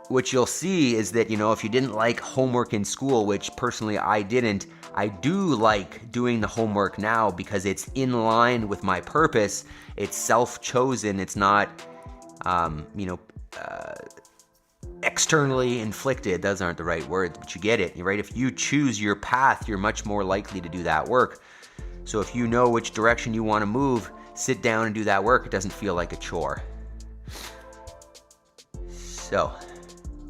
what you'll see is that, if you didn't like homework in school, which personally I didn't, I do like doing the homework now because it's in line with my purpose. It's self-chosen. It's not, externally inflicted. Those aren't the right words, but you get it, right? If you choose your path, you're much more likely to do that work. So if you know which direction you want to move, sit down and do that work. It doesn't feel like a chore. So,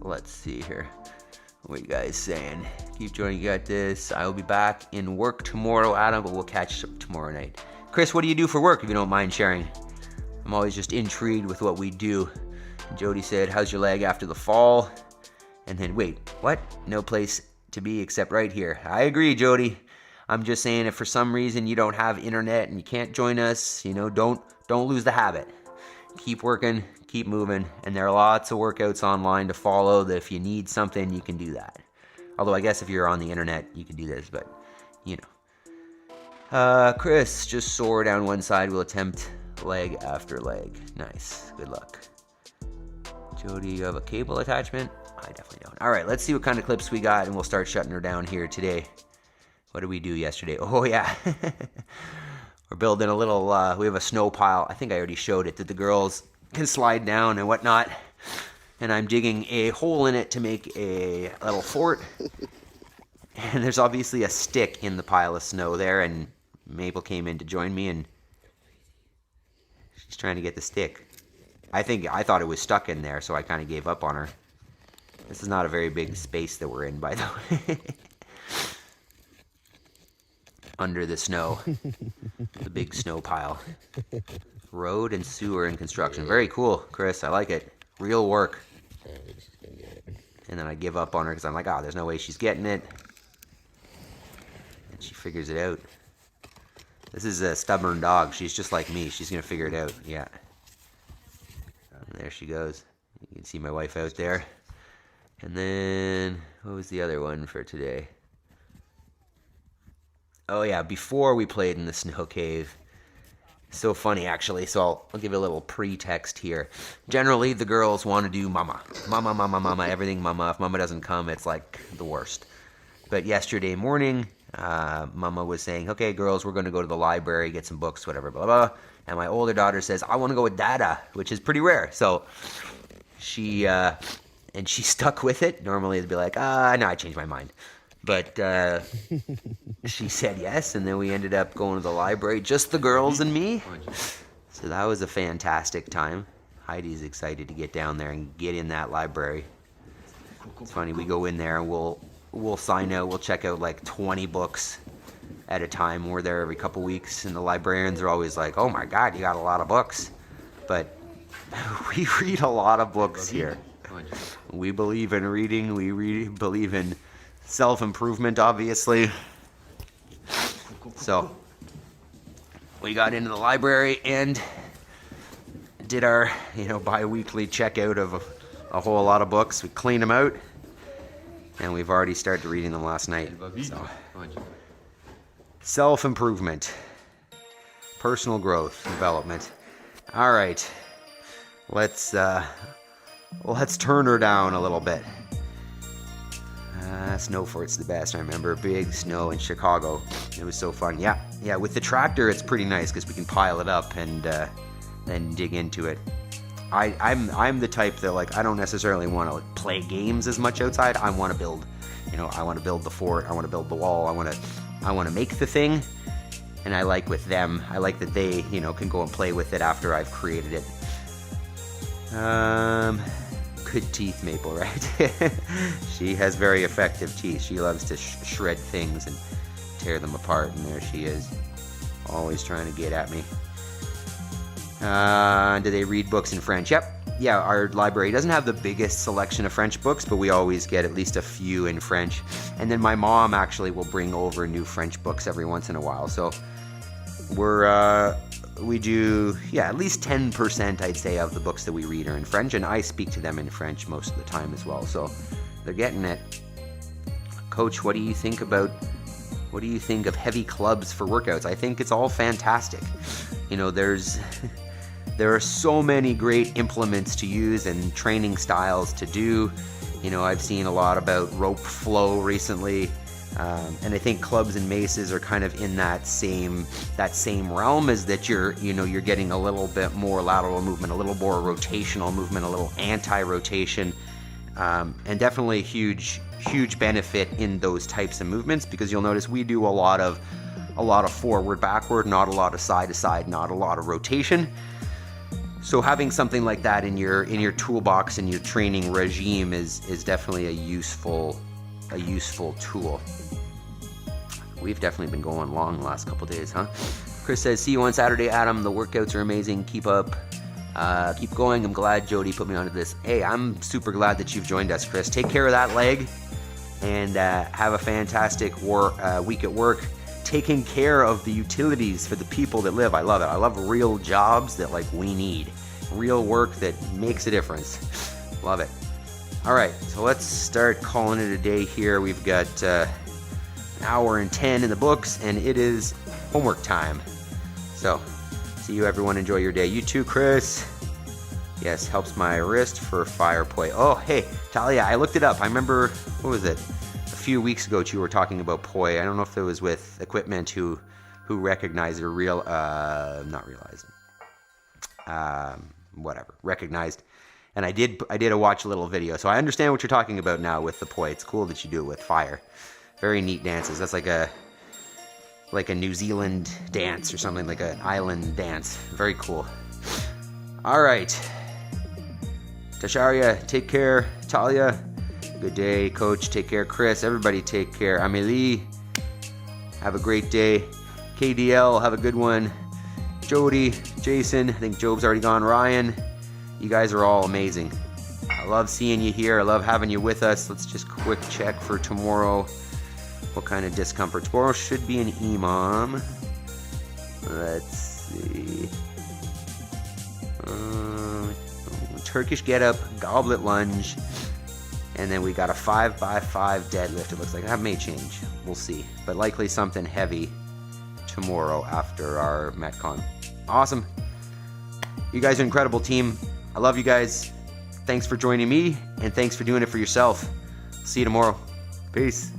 let's see here. What are you guys saying? Keep joining, you got this. I will be back in work tomorrow, Adam, but we'll catch up tomorrow night. Chris, what do you do for work, if you don't mind sharing? I'm always just intrigued with what we do. Jody said, how's your leg after the fall? And then, wait, what? No place to be except right here. I agree, Jody. I'm just saying, if for some reason you don't have internet and you can't join us, don't lose the habit. Keep working, keep moving, and there are lots of workouts online to follow that if you need something, you can do that. Although I guess if you're on the internet, you can do this, but, Chris, just sore down one side. Will attempt leg after leg. Nice. Good luck. Jody, you have a cable attachment? I definitely don't. All right, let's see what kind of clips we got, and we'll start shutting her down here today. What did we do yesterday? Oh, yeah. We're building a little, we have a snow pile. I think I already showed it, that the girls can slide down and whatnot. And I'm digging a hole in it to make a little fort. And there's obviously a stick in the pile of snow there, and Mabel came in to join me, and she's trying to get the stick. I thought it was stuck in there, so I kind of gave up on her. This is not a very big space that we're in, by the way. Under the snow. The big snow pile. Road and sewer and construction. Very cool, Chris. I like it. Real work. And then I give up on her because I'm like, there's no way she's getting it. And she figures it out. This is a stubborn dog. She's just like me. She's going to figure it out. Yeah. And there she goes. You can see my wife out there. And then, what was the other one for today? Oh yeah, before we played in the snow cave. So funny, actually. So I'll give you a little pretext here. Generally, the girls want to do mama. Mama, mama, mama, everything mama. If mama doesn't come, it's like the worst. But yesterday morning, mama was saying, okay, girls, we're going to go to the library, get some books, whatever, blah, blah, blah. And my older daughter says, I want to go with Dada, which is pretty rare. So she stuck with it. Normally it'd be like, no, I changed my mind. But she said yes, and then we ended up going to the library, just the girls and me. So that was a fantastic time. Heidi's excited to get down there and get in that library. It's funny, we go in there and we'll sign out, we'll check out like 20 books at a time. We're there every couple weeks, and the librarians are always like, oh my God, you got a lot of books. But we read a lot of books here. We believe in reading, believe in self-improvement, obviously. So we got into the library and did our bi-weekly checkout of a whole lot of books. We cleaned them out, and we've already started reading them last night. So self-improvement, personal growth, development. All right, let's turn her down a little bit. Snow fort's the best. I remember big snow in Chicago. It was so fun. Yeah. With the tractor, it's pretty nice because we can pile it up and then dig into it. I'm the type that I don't necessarily want to play games as much outside. I want to build. I want to build the fort. I want to build the wall. I want to make the thing. And I like with them. I like that they can go and play with it after I've created it. Good teeth, Maple, right? She has very effective teeth. She loves to shred things and tear them apart, and there she is, always trying to get at me. Do they read books in French? Yep. Yeah, our library doesn't have the biggest selection of French books, but we always get at least a few in French. And then my mom actually will bring over new French books every once in a while. So we do, at least 10%, I'd say, of the books that we read are in French, and I speak to them in French most of the time as well, so they're getting it. Coach, what do you think of heavy clubs for workouts? I think it's all fantastic. You know, there are so many great implements to use and training styles to do. You know, I've seen a lot about rope flow recently, and I think clubs and maces are kind of in that same realm, as that you're getting a little bit more lateral movement, a little more rotational movement, a little anti-rotation, and definitely huge benefit in those types of movements, because you'll notice we do a lot of forward backward, not a lot of side to side, not a lot of rotation. So having something like that in your toolbox and your training regime is definitely a useful tool. We've definitely been going long the last couple days, huh? Chris says, see you on Saturday, Adam. The workouts are amazing. Keep up. Keep going. I'm glad Jody put me onto this. Hey, I'm super glad that you've joined us, Chris. Take care of that leg, and have a fantastic week at work, taking care of the utilities for the people that live. I love it. I love real jobs that we need. Real work that makes a difference. Love it. All right, so let's start calling it a day here. We've got an hour and 10 in the books, and it is homework time. So, see you everyone. Enjoy your day. You too, Chris. Yes, helps my wrist for fire poi. Oh, hey, Talia, I looked it up. I remember, what was it? A few weeks ago, you were talking about poi. I don't know if it was with Equipment who recognized or recognized. And I did watch a little video, so I understand what you're talking about now with the poi. It's cool that you do it with fire. Very neat dances. That's like a New Zealand dance or something, like an island dance. Very cool. All right. Tasharia, take care. Talia, good day. Coach, take care. Chris, everybody take care. Amelie, have a great day. KDL, have a good one. Jody, Jason, I think Job's already gone. Ryan, you guys are all amazing. I love seeing you here. I love having you with us. Let's just quick check for tomorrow. What kind of discomfort? Tomorrow should be an EMOM. Let's see. Turkish get up, goblet lunge, and then we got a 5x5 deadlift. It looks like that may change. We'll see, but likely something heavy tomorrow after our Metcon. Awesome. You guys are an incredible team. I love you guys. Thanks for joining me, and thanks for doing it for yourself. See you tomorrow. Peace.